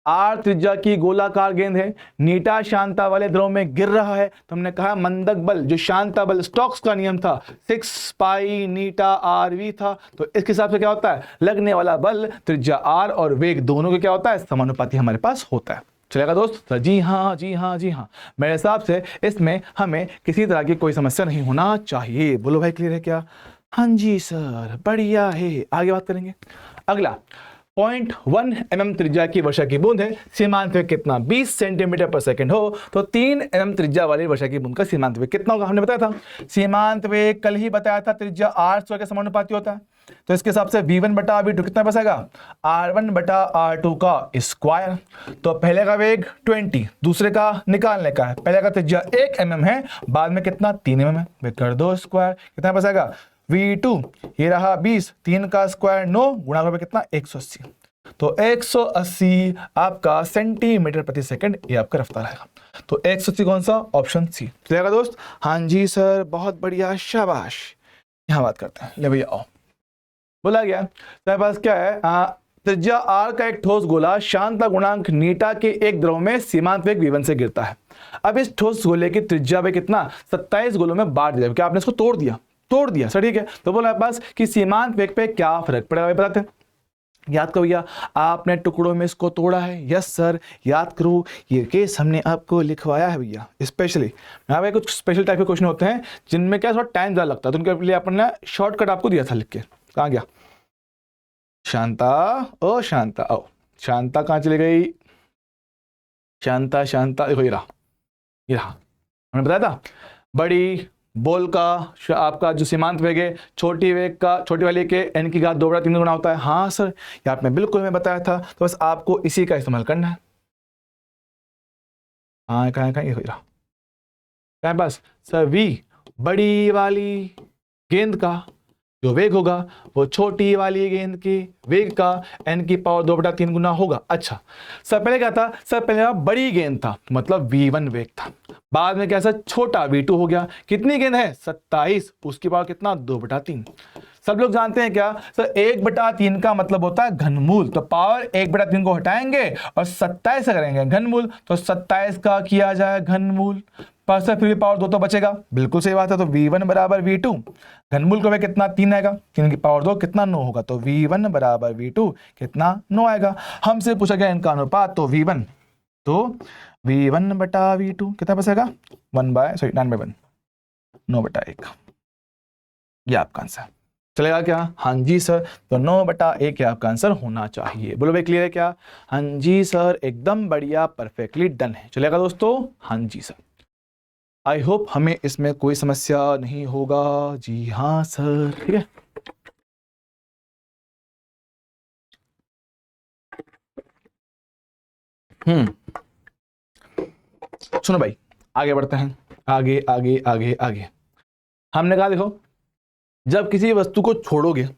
आर त्रिज्या की गोलाकार गेंद है, नीटा शांता वाले द्रव में गिर रहा है, तो हमने कहा मंदक बल जो शांता बल, स्टोक्स का नियम था 6 पाई नीटा आर वी था, तो इसके हिसाब से क्या होता है, लगने वाला बल त्रिज्या आर और वेग दोनों के क्या होता है, समानुपाती हमारे पास होता है। चलेगा दोस्त? जी हाँ जी हाँ जी हाँ, मेरे हिसाब से इसमें हमें किसी तरह की कोई समस्या नहीं होना चाहिए। बोलो भाई, क्लियर है क्या? हाँ जी सर, बढ़िया है। आगे बात करेंगे। अगला, 0.1 mm त्रिज्या की वर्षा की बूंद है, सीमांत वेग कितना 20 सेंटीमीटर पर सेकंड हो, तो 3 mm त्रिज्या वाली वर्षा की बूंद का सीमांत वेग कितना होगा, हमने बताया था। सीमांत वेग कल ही बताया था, त्रिज्या r स्क्वायर के समानुपाती होता है। तो इसके हिसाब से V1 बटा V2 कितना बचेगा, R1 बटा R2 का स्क्वायर। तो पहले का वेग 20, दूसरे का निकालने का है, पहले का त्रिज्या 1 mm है, बाद में कितना 3 mm है, वे कर दो स्क्वायर, कितना बचेगा V2 ये रहा 20, 3 का स्क्वायर 9 गुणा करके कितना 180, तो 180 आपका सेंटीमीटर प्रति सेकंड ये आपका रफ्तार आएगा। तो 180 कौन सा, ऑप्शन सी चलेगा दोस्त। हाँ जी सर बहुत बढ़िया शाबाश। यहां बात करते हैं, ले भैया आओ। बोला गया मेरे पास क्या है, त्रिज्या r का एक ठोस गोला शांता गुणांक नीटा के एक द्रव में सीमांत वेग v1 से गिरता है। अब इस ठोस गोले की त्रिज्या पे कितना 27 गोलों में बांट दिया, क्या आपने इसको तोड़ दिया सर, ठीक है। तो बोला मेरे पास कि सीमांत वेग पे क्या फर्क पड़ेगा बताते हैं। याद करो भैया, आपने टुकड़ों में इसको तोड़ा है, यस सर याद करो, ये केस हमने आपको लिखवाया है भैया स्पेशली। यहाँ पे कुछ स्पेशल टाइप के क्वेश्चन होते हैं जिनमें क्या थोड़ा टाइम ज़्यादा लगता है, तो उनके लिए अपन ने शॉर्टकट आपको दिया था लिख के। कहाँ गया शांता, ओ शांता आओ, शांता कहाँ चली गई, शांता देखो ये रहा हमने बताया था बड़ी बोल का आपका जो सीमांत वेग है छोटी वाली के n की घात 2 बटा 3 गुना होता है। हाँ सर ये आपने बिल्कुल मैं बताया था, तो बस आपको इसी का इस्तेमाल करना है। हाँ कहाँ ये हो रहा क्या बस सर, v बड़ी वाली गेंद का जो वेग होगा वो छोटी वाली गेंद के वेग का n की पावर 2 बटा 3 गुना होगा। अच्छा सर पहले क्या था, सर पहले बड़ी गेंद था मतलब v1 वेग था, बाद में क्या सर छोटा v2 हो गया। कितनी गेंद है 27, उसकी पावर कितना 2 बटा 3। सब लोग जानते हैं क्या सर 1 बटा 3 का मतलब होता है घनमूल, तो पावर 1 बटा 3 को हटाएंगे और 27 से करेंगे घनमूल, तो 27 का किया जाए घनमूल पर सर फिर भी पावर 2 तो बचेगा, बिल्कुल सही बात है। तो v1 बराबर v2, घनमूल को कितना 3 आएगा, 3 की पावर 2 कितना 9 होगा, तो v1 बराबर v2 कितना 9 आएगा। हमसे पूछा गया इनका अनुपात, तो v1 बटा v2 कितना बचेगा 9/1 9 बटा 1, ये आपका आंसर चलेगा क्या। हाँ जी सर, तो 9 बटा 1 आपका आंसर होना चाहिए। बोलो भाई क्लियर है क्या, हाँ जी सर एकदम बढ़िया परफेक्टली डन है। चलेगा दोस्तों, हाँ जी सर, आई होप हमें इसमें कोई समस्या नहीं होगा। जी हाँ सर, ठीक है। सुनो भाई आगे बढ़ते हैं, आगे आगे आगे आगे। हमने कहा देखो जब किसी वस्तु को छोड़ोगे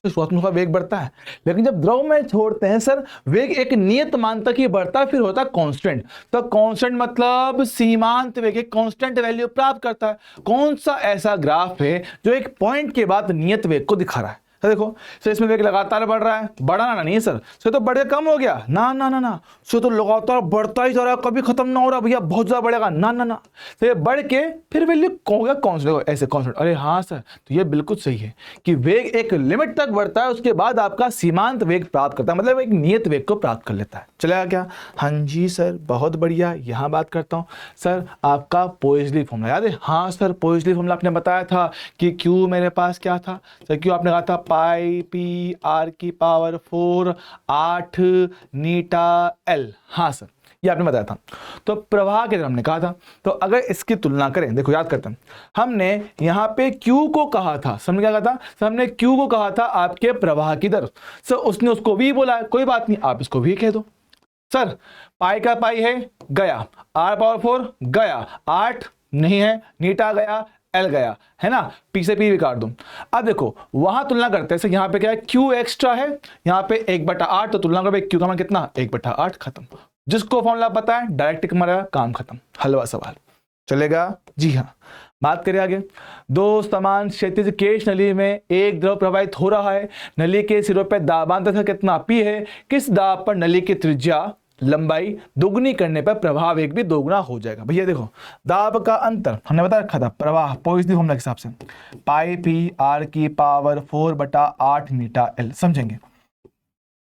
तो शुरुआत में उसका वेग बढ़ता है, लेकिन जब द्रव में छोड़ते हैं सर वेग एक नियत मान तक ही बढ़ता है, फिर होता है कांस्टेंट। तो कांस्टेंट मतलब सीमांत वेग एक कांस्टेंट वैल्यू प्राप्त करता है। कौन सा ऐसा ग्राफ है जो एक पॉइंट के बाद नियत वेग को दिखा रहा है। तो देखो सर इसमें वेग लगातार बढ़ रहा है, बढ़ाना ना नहीं सर, सर तो बढ़े कम हो गया ना ना ना ना, सर तो लगातार बढ़ता ही जा रहा है, कभी खत्म ना हो रहा भैया, बहुत ज्यादा बढ़ेगा ना ना ना, तो ये बढ़ के फिर वैल्यू हो गया कांस्टेंट, ऐसे कांस्टेंट। अरे हाँ सर, तो ये बिल्कुल सही है कि वेग एक लिमिट तक बढ़ता है, उसके बाद आपका सीमांत वेग प्राप्त करता है, मतलब एक नियत वेग को प्राप्त कर लेता है। चलेगा क्या, हाँ जी सर बहुत बढ़िया। यहाँ बात करता हूँ सर आपका पोइसली फॉर्मूला याद है। हाँ सर पोइसली फॉर्मूला आपने बताया था कि क्यू मेरे पास क्या था सर, क्यू आपने कहा था पाई पी आर की पावर 4 8 नीटा एल। हाँ सर ये आपने बताया था। तो प्रवाह के हमने कहा था, तो अगर इसकी तुलना करें, देखो याद करते हैं, हमने यहाँ पे Q को कहा था, समझ क्या कहा था सर, हमने Q को कहा था आपके प्रवाह की दर। सर उसने उसको V बोला है, कोई बात नहीं आप इसको V कह दो। सर पाई का पाई है गया, R पावर 4 गया, 8 नहीं है, नीटा गया, एल गया, है ना, पी से पी भी काट दूं। अब देखो वहां तुलना करते हैं, यहाँ पे क्या है क्यू एक्स्ट्रा है, यहाँ पे 1/8, तो तुलना करो क्यू का मान कितना 1/8, खत्म। जिसको फॉर्मूला पता है डायरेक्ट हमारा काम खत्म, हलवा सवाल। चलेगा जी हाँ। बात करें आगे, दो समान क्षैतिज केश नली में एक द्रव प्रवाहित हो रहा है, नली के सिरों पर दाबांतर कितना पी है, किस दाब पर नली की त्रिज्या लंबाई दोगुनी करने पर प्रवाह वेग भी दोगुना हो जाएगा। भैया देखो दाब का अंतर हमने बता रखा था, प्रवाह पोइसली फॉर्मूला के हिसाब से पाई पी आर की पावर 4/8 नीटा एल। समझेंगे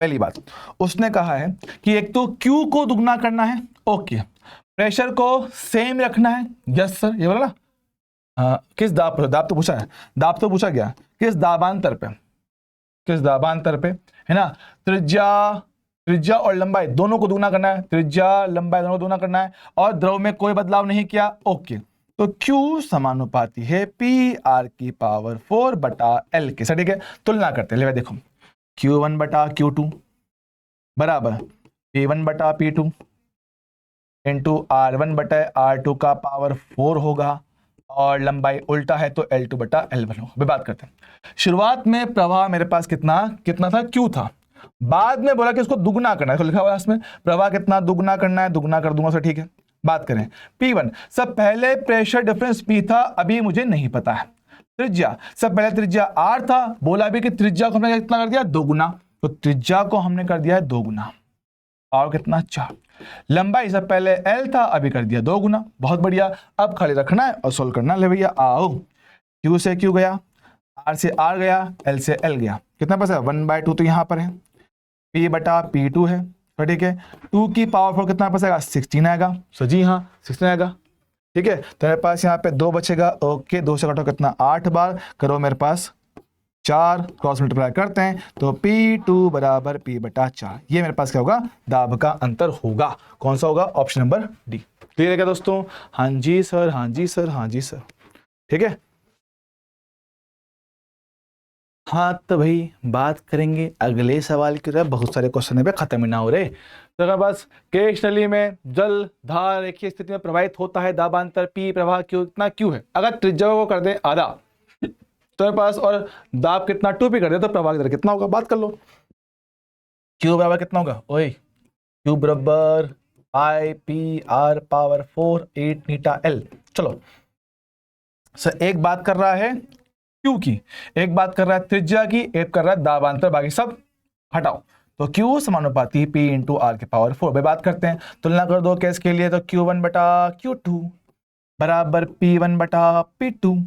पहली बात, उसने कहा है कि एक तो Q को दुगना करना है, ओके, प्रेशर को सेम रखना है, यस सर ये बोला ना। किस दाब पर, दाब तो पूछा है, दाब तो पूछा गया किस दाबांतर पे, किस दाबांतर पे, है ना। त्रिज्या और लंबाई दोनों को दुगना करना है, त्रिज्या लंबाई दोनों को दुगना करना है, और द्रव में कोई बदलाव नहीं किया, ओके। तो Q समानुपाती है PR की पावर 4 बटा L के। ठीक है, तुलना करते हैं। ले देखो, Q1 बटा Q2 बराबर P1 बटा P2 इंटू R1 बटा R2 का पावर 4 होगा, और लंबाई उल्टा है तो L2 बटा L1 होगा। बात करते हैं। शुरुआत में प्रवाह मेरे पास कितना था, Q था। बाद में बोला कि इसको दुगना करना है, तो लिखा हुआ है इसमें प्रवाह कितना दुगना करना है, दुगना कर दूंगा। सर ठीक है। बात करें P1, सब पहले प्रेशर डिफरेंस P था, अभी मुझे नहीं पता है। त्रिज्या, सब पहले त्रिज्या R था, बोला भी कि त्रिज्या को हमने कितना कर दिया, दोगुना, तो त्रिज्या को हमने कर दिया है दोगुना, और कितना 4। लंबाई सब पहले L था, अभी कर दिया दोगुना। बहुत बढ़िया। अब खाली रखना है और सोल्व करना। ले भैया आओ, Q से Q गया, R से R गया, L से L गया, कितना पास है 1/2, तो यहाँ पर है P बटा P2 है। तो ठीक है, 2 की पावर 4 कितना पास आएगा, 16 आएगा। सो जी हाँ 16 आएगा। ठीक है, तो मेरे पास यहाँ पे 2 बचेगा। ओके, 2 से घटाओ कितना, 8 बार करो, मेरे पास 4 क्रॉस मल्टीप्लाई करते हैं तो P2 बराबर P बटा 4। ये मेरे पास क्या होगा, दाब का अंतर होगा। कौन सा होगा, ऑप्शन नंबर डी। क्लियर है क्या दोस्तों? हाँ जी सर, हाँ जी सर, हाँ जी सर। ठीक है, हाँ तो भाई बात करेंगे अगले सवाल की। बहुत सारे क्वेश्चन है, खत्म ही ना हो रहे। तो अगर बस केश नली में जल धारा रेखीय स्थिति में प्रवाहित होता है, दाबांतर P, प्रवाह Q इतना Q है। अगर त्रिज्या को कर दे आधा तो मेरे पास, और दाब कितना 2P कर दे तो प्रवाह दर कितना होगा, बात कर लो। Q बराबर कितना होगा, ओए Q बराबर IPR पावर 4 8 नीटा L। चलो सर, एक बात कर रहा है Q की, एक बात कर रहा है त्रिज्या की, एक कर रहा है दाबांतर, बाकी सब हटाओ। तो Q समानुपाती P इंटू R के पावर 4। भाई बात करते हैं, तुलना कर दो केस के लिए। तो Q1 बटा Q2 बराबर P1 बटा P2,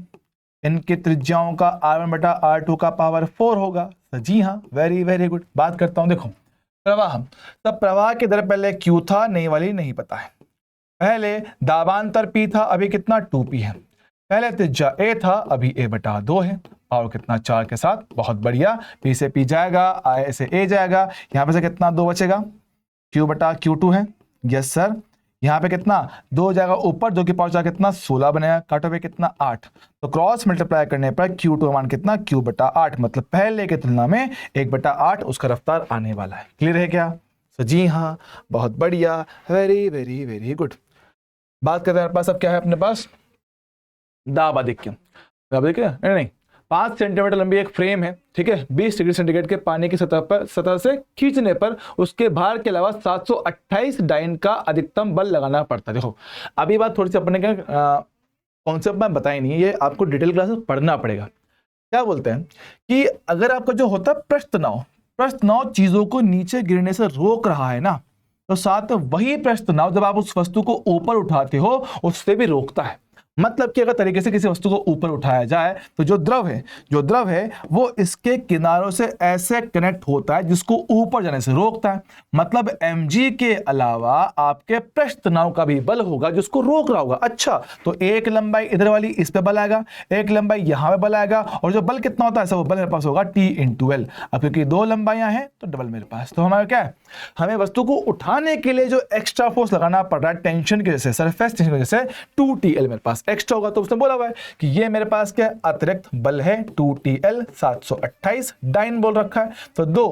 इनके त्रिज्याओं का R1 बटा R2 का पावर 4 होगा। तो जी हाँ, वेरी वेरी गुड। बात करता हूं, देखो प्रवाह, तब प्रवाह की दर पहले Q था, नई वाली नहीं पता है। पहले दाबांतर P था, अभी कितना 2P है। पहले त्रिज्या A था, अभी A बटा 2 है, और कितना 4 के साथ। बहुत बढ़िया, P से P जाएगा, I से A जाएगा, यहां पे से कितना 2 बचेगा, Q बटा Q2 है। यस सर, यहाँ पे कितना 2 जाएगा ऊपर, 2 की पावर 4 कितना 16 बनेगा, काटो पे कितना 8। तो क्रॉस मल्टीप्लाई करने पर Q2 का मान कितना, Q बटा 8, मतलब पहले की तुलना में 1 बटा 8 उसका रफ्तार आने वाला है। क्लियर है क्या? तो जी हाँ, बहुत बढ़िया, वेरी वेरी वेरी गुड। बात करते हैं हमारे पास अब क्या है, अपने पास दाब आधिक्य। दाब आधिक्य नहीं, 5 सेंटीमीटर लंबी एक फ्रेम है, ठीक है, 20 डिग्री सेंटीग्रेड के पानी की सतह से खींचने पर उसके भार के अलावा 728 डाइन का अधिकतम बल लगाना पड़ता है। देखो अभी बात थोड़ी सी अपने क्या कॉन्सेप्ट में बताई नहीं है, ये आपको डिटेल क्लासेस पढ़ना पड़ेगा। क्या बोलते हैं कि अगर आपका जो होता है प्रस्थ नाव चीजों को नीचे गिरने से रोक रहा है ना, तो साथ वही प्रस्थ नाव जब आप उस वस्तु को ऊपर उठाते हो उससे भी रोकता है। मतलब कि अगर तरीके से किसी वस्तु को ऊपर उठाया जाए तो जो द्रव है वो इसके किनारों से ऐसे कनेक्ट होता है जिसको ऊपर जाने से रोकता है। मतलब mg के अलावा आपके पृष्ठ तनाव का भी बल होगा जिसको रोक रहा होगा। अच्छा, तो एक लंबाई इधर वाली इस पे बल आएगा, एक लंबाई यहां पे बल आएगा, और जो बल कितना होता है सब बल मेरे पास होगा T × L। अब क्योंकि 2 लंबाइयां हैं तो डबल मेरे पास। तो हमारा क्या है, हमें वस्तु को उठाने के लिए जो एक्स्ट्रा फोर्स लगाना पड़ रहा है टेंशन की वजह से, सरफेस टेंशन की वजह से 2TL मेरे पास एक्स्ट्रा होगा। तो उसने बोला हुआ है कि ये मेरे पास क्या अतिरिक्त बल है 2TL 728 डाइन बोल रखा है। तो 2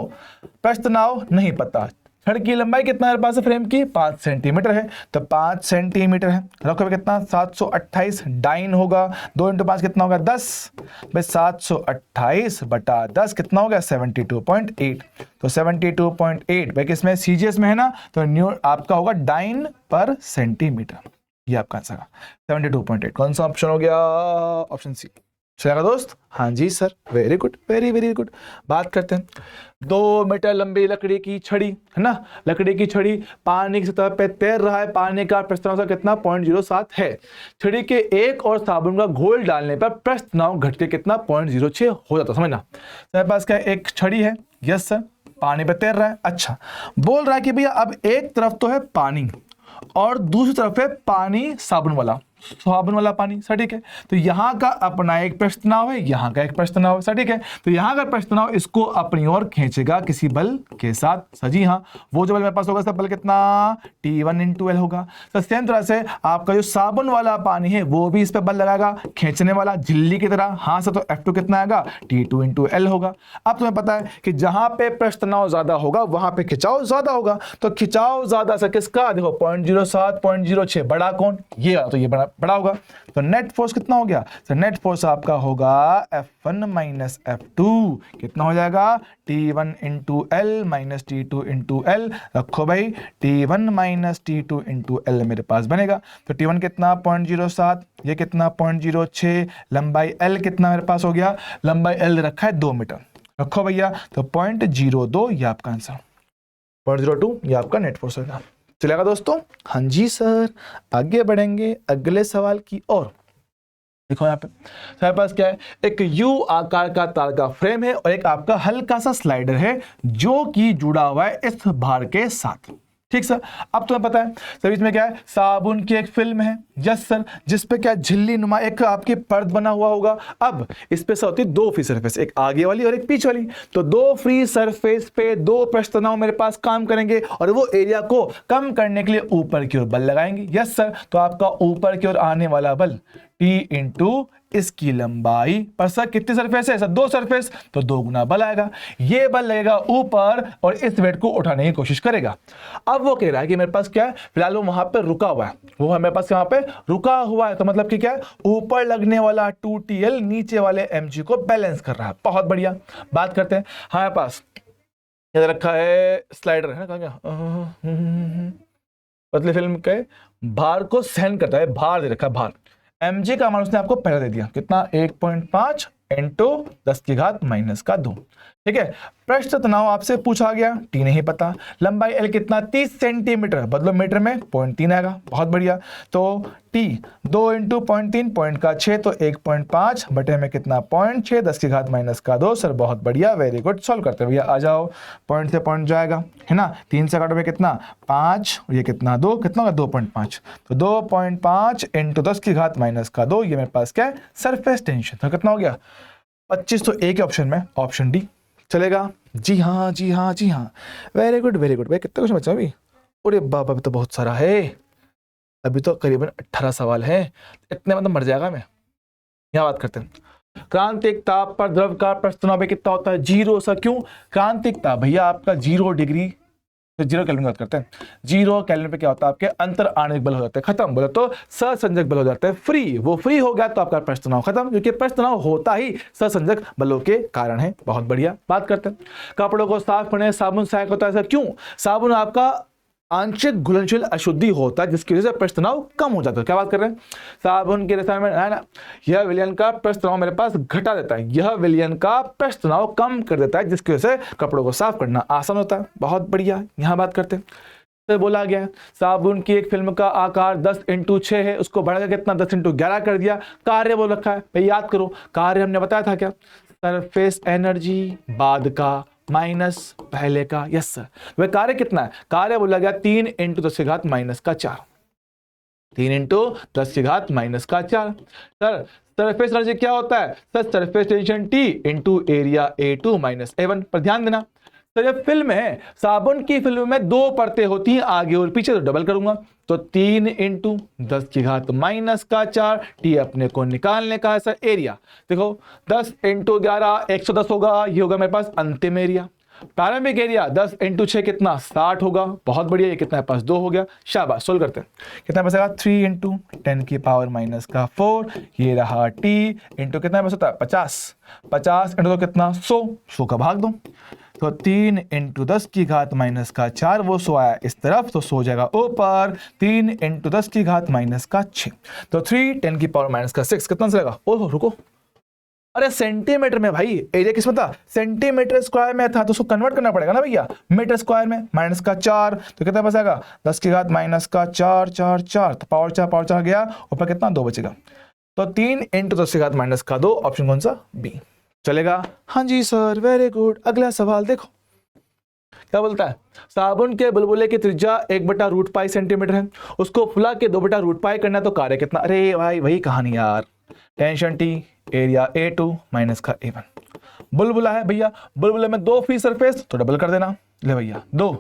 प्रस्थ नाव नहीं पता, छड़ की लंबाई कितना मेरे पास है फ्रेम की 5 सेंटीमीटर है, तो 5 सेंटीमीटर है, रखो कितना 728 डाइन होगा, 2 × 5 कितना होगा 10, भाई 728 बटा 10 कितना हो गया 72.8। तो 72.8 भाई किसमें सीजीएस में है ना, तो न्यू आपका होगा डाइन पर सेंटीमीटर। ये आपका आंसर 72.8। कौन सा ऑप्शन हो गया, ऑप्शन सी। चलेगा दोस्त? हाँ जी sir, very good, very very good. बात करते हैं 2 मीटर लंबी लकड़ी की छड़ी है ना, लकड़ी की छड़ी पानी की सतह पे तैर रहा है, पानी का प्रस्थ कितना 0.07 है। छड़ी के एक और साबुन का घोल डालने पर प्रस्थ नाव घट के कितना 0.06 हो जाता, समझना। मेरे पास क्या एक छड़ी है, यस सर, पानी पे तैर रहा है। अच्छा, बोल रहा है कि भैया अब एक तरफ तो है पानी और दूसरी तरफ है पानी साबुन वाला, साबुन वाला पानी, सटीक है। तो यहाँ का अपना एक पृष्ठ तनाव है, यहाँ का एक पृष्ठ तनाव है, सटीक है। तो यहाँ का पृष्ठ तनाव इसको अपनी ओर खींचेगा किसी बल के साथ। सजी हाँ, वो जो बल मेरे पास होगा सब बल कितना T1 × L होगा। तो सेम तरह से आपका जो साबुन वाला पानी है वो भी इस पर बल लगाएगा खींचने वाला झिल्ली की तरह, हाँ से। तो F2 कितना आएगा T2 × L होगा। अब तुम्हें पता है कि जहां पे पृष्ठ तनाव ज्यादा होगा वहां पे खिंचाव ज्यादा होगा। तो खिंचाव ज्यादा से किसका, देखो 0.07 0.06, बड़ा कौन, ये वाला, तो ये बड़ा होगा। तो नेट फोर्स कितना हो गया, तो नेट फोर्स आपका होगा F1 - F2, कितना हो जाएगा T1 × L - T2 × L। रखो भाई, T1 - T2 × L मेरे पास बनेगा। तो T1 कितना 0.07, ये कितना 0.06, लंबाई L कितना मेरे पास हो गया, लंबाई L रखा है 2 मीटर, रखो भैया। तो 0.02 ये आपका आंसर, 0.02 ये आपका नेट फोर्स होगा। चलेगा दोस्तों, हाँ जी सर। आगे बढ़ेंगे अगले सवाल की ओर। देखो यहाँ पे हमारे पास क्या है, एक यू आकार का तार का फ्रेम है और एक आपका हल्का सा स्लाइडर है जो कि जुड़ा हुआ है इस भार के साथ। ठीक सर। अब तुम्हें पता है सर इसमें क्या है, साबुन की एक फिल्म है, यस सर, जिसपे क्या झिल्ली नुमा एक आपकी परत बना हुआ होगा। अब इस पे होती है 2 फ्री सरफेस, एक आगे वाली और एक पीछे वाली। तो 2 फ्री सरफेस पे 2 पृष्ठ तनाव मेरे पास काम करेंगे और वो एरिया को कम करने के लिए ऊपर की ओर बल लगाएंगे, यस सर। तो आपका ऊपर की ओर आने वाला बल T × इसकी लंबाई पर सर कितनी सरफेस है सर, 2 सरफेस, तो 2 गुना बल आएगा। ये बल लगेगा ऊपर और इस वेट को उठाने की कोशिश करेगा। अब वो कह रहा है कि मेरे पास क्या है, फिलहाल वो वहां पे रुका हुआ है, वो मेरे पास यहाँ पे रुका हुआ है। तो मतलब कि क्या है, ऊपर लगने वाला 2TL नीचे वाले mg को बैलेंस कर रहा है। बहुत बढ़िया, बात करते हैं। हमारे पास क्या रखा है, स्लाइडर है ना, कहा क्या पतली फिल्म के भार को सहन करता है, भार दे रखा है, भार mg का मान उसने आपको पहले दे दिया, कितना 1.5 × 10⁻²। ठीक है। पृष्ठ तनाव आपसे पूछा गया, टी नहीं पता, लंबाई L कितना 30 सेंटीमीटर, बदलो मीटर में 0.3 आएगा। बहुत बढ़िया। तो T 2 × 0.3 पॉइंट का 6, तो 1.5 बटे में कितना 0.6 10⁻²। सर बहुत बढ़िया, वेरी गुड। सॉल्व करते भैया, आ जाओ, पॉइंट से पॉइंट जाएगा है ना, 3 से काटो में कितना 5, और ये कितना 2, कितना होगा 2.5। तो 2.5 × 10⁻², ये मेरे पास क्या है, सरफेस टेंशन। तो कितना हो गया 25। तो एक ऑप्शन में ऑप्शन डी चलेगा। जी हाँ जी हाँ जी हाँ, वेरी गुड वेरी गुड। भाई कितने क्वेश्चन बचा अभी, अरे बाबा अभी तो बहुत सारा है, अभी तो करीबन 18 सवाल है, इतने मतलब मर जाएगा मैं। यहाँ बात करते हैं, क्रांतिक ताप पर द्रव का पृष्ठ तनाव कितना होता है, 0 सा। क्यों, क्रांतिक ताप भैया आपका 0 डिग्री, तो 0 केल्विन बात करते हैं। 0 केल्विन पे क्या होता है, आपके अंतर आणविक बल हो जाते हैं खत्म, बोले तो सहसंजक बल हो जाते हैं फ्री। वो फ्री हो गया तो आपका पृष्ठ तनाव खत्म, क्योंकि पृष्ठ तनाव होता ही सहसंजक बलों के कारण है। बहुत बढ़िया। बात करते हैं, कपड़ों को साफ करने साबुन सहायक होता है सर। क्यों, साबुन आपका आंशिक घुलनशील अशुद्धि होता है जिसकी वजह से पृष्ठ तनाव कम हो जाता है। क्या बात कर रहे हैं, साबुन के रसायन में है ना, यह विलयन का पृष्ठ तनाव मेरे पास घटा देता है, यह विलयन का पृष्ठ तनाव कम कर देता है जिसकी वजह से कपड़ों को साफ करना आसान होता है। बहुत बढ़िया। यहाँ बात करते हैं, तो बोला गया है साबुन की एक फिल्म का आकार 10 × 6 है, उसको बढ़ाकर कितना 10 × 11 कर दिया। कार्य बोल रखा है भाई, याद करो कार्य हमने बताया था क्या, सरफेस एनर्जी बाद का माइनस पहले का, यस सर। वह कार्य कितना है, कार्य बोला गया 3 × 10⁻⁴, 3 × 10⁻⁴। सर सरफेस एनर्जी क्या होता है sir, surface tension T × area A2 - A1 पर ध्यान देना। तो जब फिल्म है, साबुन की फिल्म में 2 परतें होती हैं आगे और पीछे, तो डबल करूंगा, तो 3 × 10⁻⁴ टी अपने को निकालने का है सर एरिया। देखो 10 × 11 110 होगा, ये होगा मेरे पास अंतिम एरिया। प्रारंभिक एरिया 10 × 6 कितना 60 होगा। बहुत बढ़िया, ये कितना है पास 2 हो गया। शाबाश, सोल्व करते हैं, कितना बचेगा 3 × 10⁻⁴, ये रहा टी इंटू कितना बचता है 50, 50 × 2 कितना 100 का भाग दो, तो 3 × 10⁻⁴, वो 100 आया इस तरफ, तो 100 हो जाएगा ऊपर, 3 × 10⁻⁶, तो 3 × 10⁻⁶ कितना चलेगा। ओह रुको, अरे सेंटीमीटर में भाई, एरिया किस में था, सेंटीमीटर स्क्वायर में था, तो उसको कन्वर्ट करना पड़ेगा ना भैया मीटर स्क्वायर में, -4, तो कितना बचेगा 10⁻⁴, 4, तो पावर 4 गया, ऊपर कितना 2 बचेगा, तो 3 × 10⁻⁻², ऑप्शन कौन सा, बी चलेगा। हाँ जी सर, वेरी गुड। अगला सवाल देखो, क्या बोलता है, साबुन के बुलबुले की त्रिज्या 1/√π सेंटीमीटर है, उसको फुला के 2/√π करना है, तो कार्य कितना, अरे भाई वही कहानी यार, tension T area A2 minus का A1। बुलबुला है भैया, बुलबुले में 2 फ्री सरफेस तो डबल कर देना, ले भैया 2,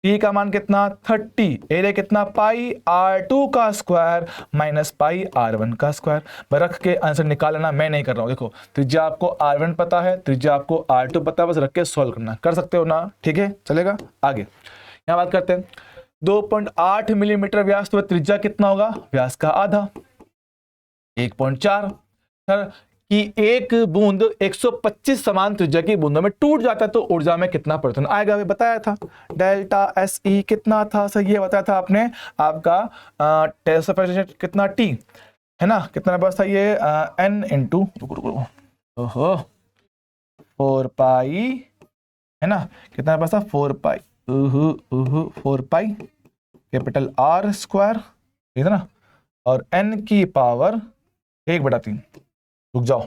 T का मान कितना 30, एरिया कितना पाई R2 का स्क्वायर माइनस पाई R1 का स्क्वायर। रख के आंसर निकाल लेना, मैं नहीं कर रहा हूं। देखो त्रिज्या आपको R1 पता है, त्रिज्या आपको R2 पता है, बस रख के सॉल्व करना, कर सकते हो ना, ठीक है चलेगा। आगे यहां बात करते हैं, 2.8 मिलीमीटर व्यास, तो त्रिज्या कितना होगा, व्यास का आधा 1.4। सर कि एक बूंद 125 समान त्रिज्या की बूंदों में टूट जाता है तो ऊर्जा में कितना परिवर्तन आएगा, अभी बताया था, डेल्टा SE कितना था सर, ये बताया था आपने, आपका कितना T है ना, कितना पास था ये N इंटू 4 पाई है ना, कितना पास था 4 पाई 4 पाई कैपिटल R स्क्वायर, ठीक है ना, और N की पावर 1/3। रुक जाओ,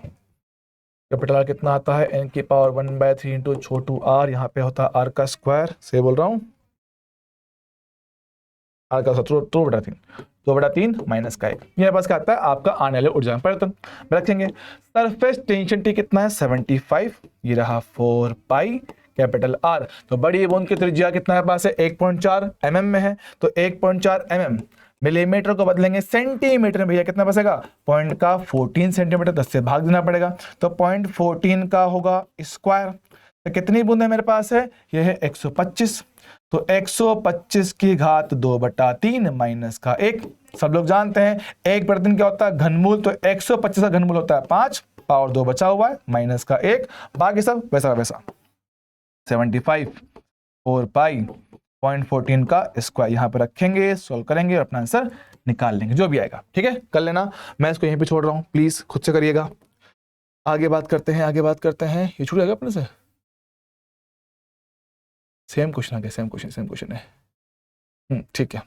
कैपिटल R कितना आता है, N की पावर 1/3 इंटू छोटू R, यहाँ पे होता है R का स्क्वायर, से बोल रहा हूँ R का 2/3 माइनस का 1, मेरे पास क्या आता है आपका आने वाले ऊर्जा में परिवर्तन। रखेंगे सरफेस टेंशन T कितना है 75, ये रहा 4 पाई कैपिटल R, तो बड़ी बूंद की त्रिज्या कितना है पास है 1.4 mm में है, तो 1.4 mm मिलीमीटर को बदलेंगे सेंटीमीटर में, भैया कितना बचेगा, पॉइंट का 14 सेंटीमीटर, 10 से भाग देना पड़ेगा, तो 0.14 का होगा स्क्वायर। तो कितनी बूंदें मेरे पास है, यह है 125, तो 125 की घात 2/3 माइनस का 1। सब लोग जानते हैं 1/3 क्या होता है, घनमूल, तो 125 का घनमूल होता है 5, पावर 2 बचा हुआ है माइनस का 1, बाकी सब वैसा वैसा 75 4 पाई 0.14 का स्क्वायर यहाँ पर रखेंगे, सॉल्व करेंगे और अपना आंसर निकाल लेंगे, जो भी आएगा, ठीक है कर लेना। मैं इसको यहीं पे छोड़ रहा हूँ, प्लीज खुद से करिएगा। आगे बात करते हैं, ये छूट जाएगा अपने से, सेम क्वेश्चन है, ठीक है।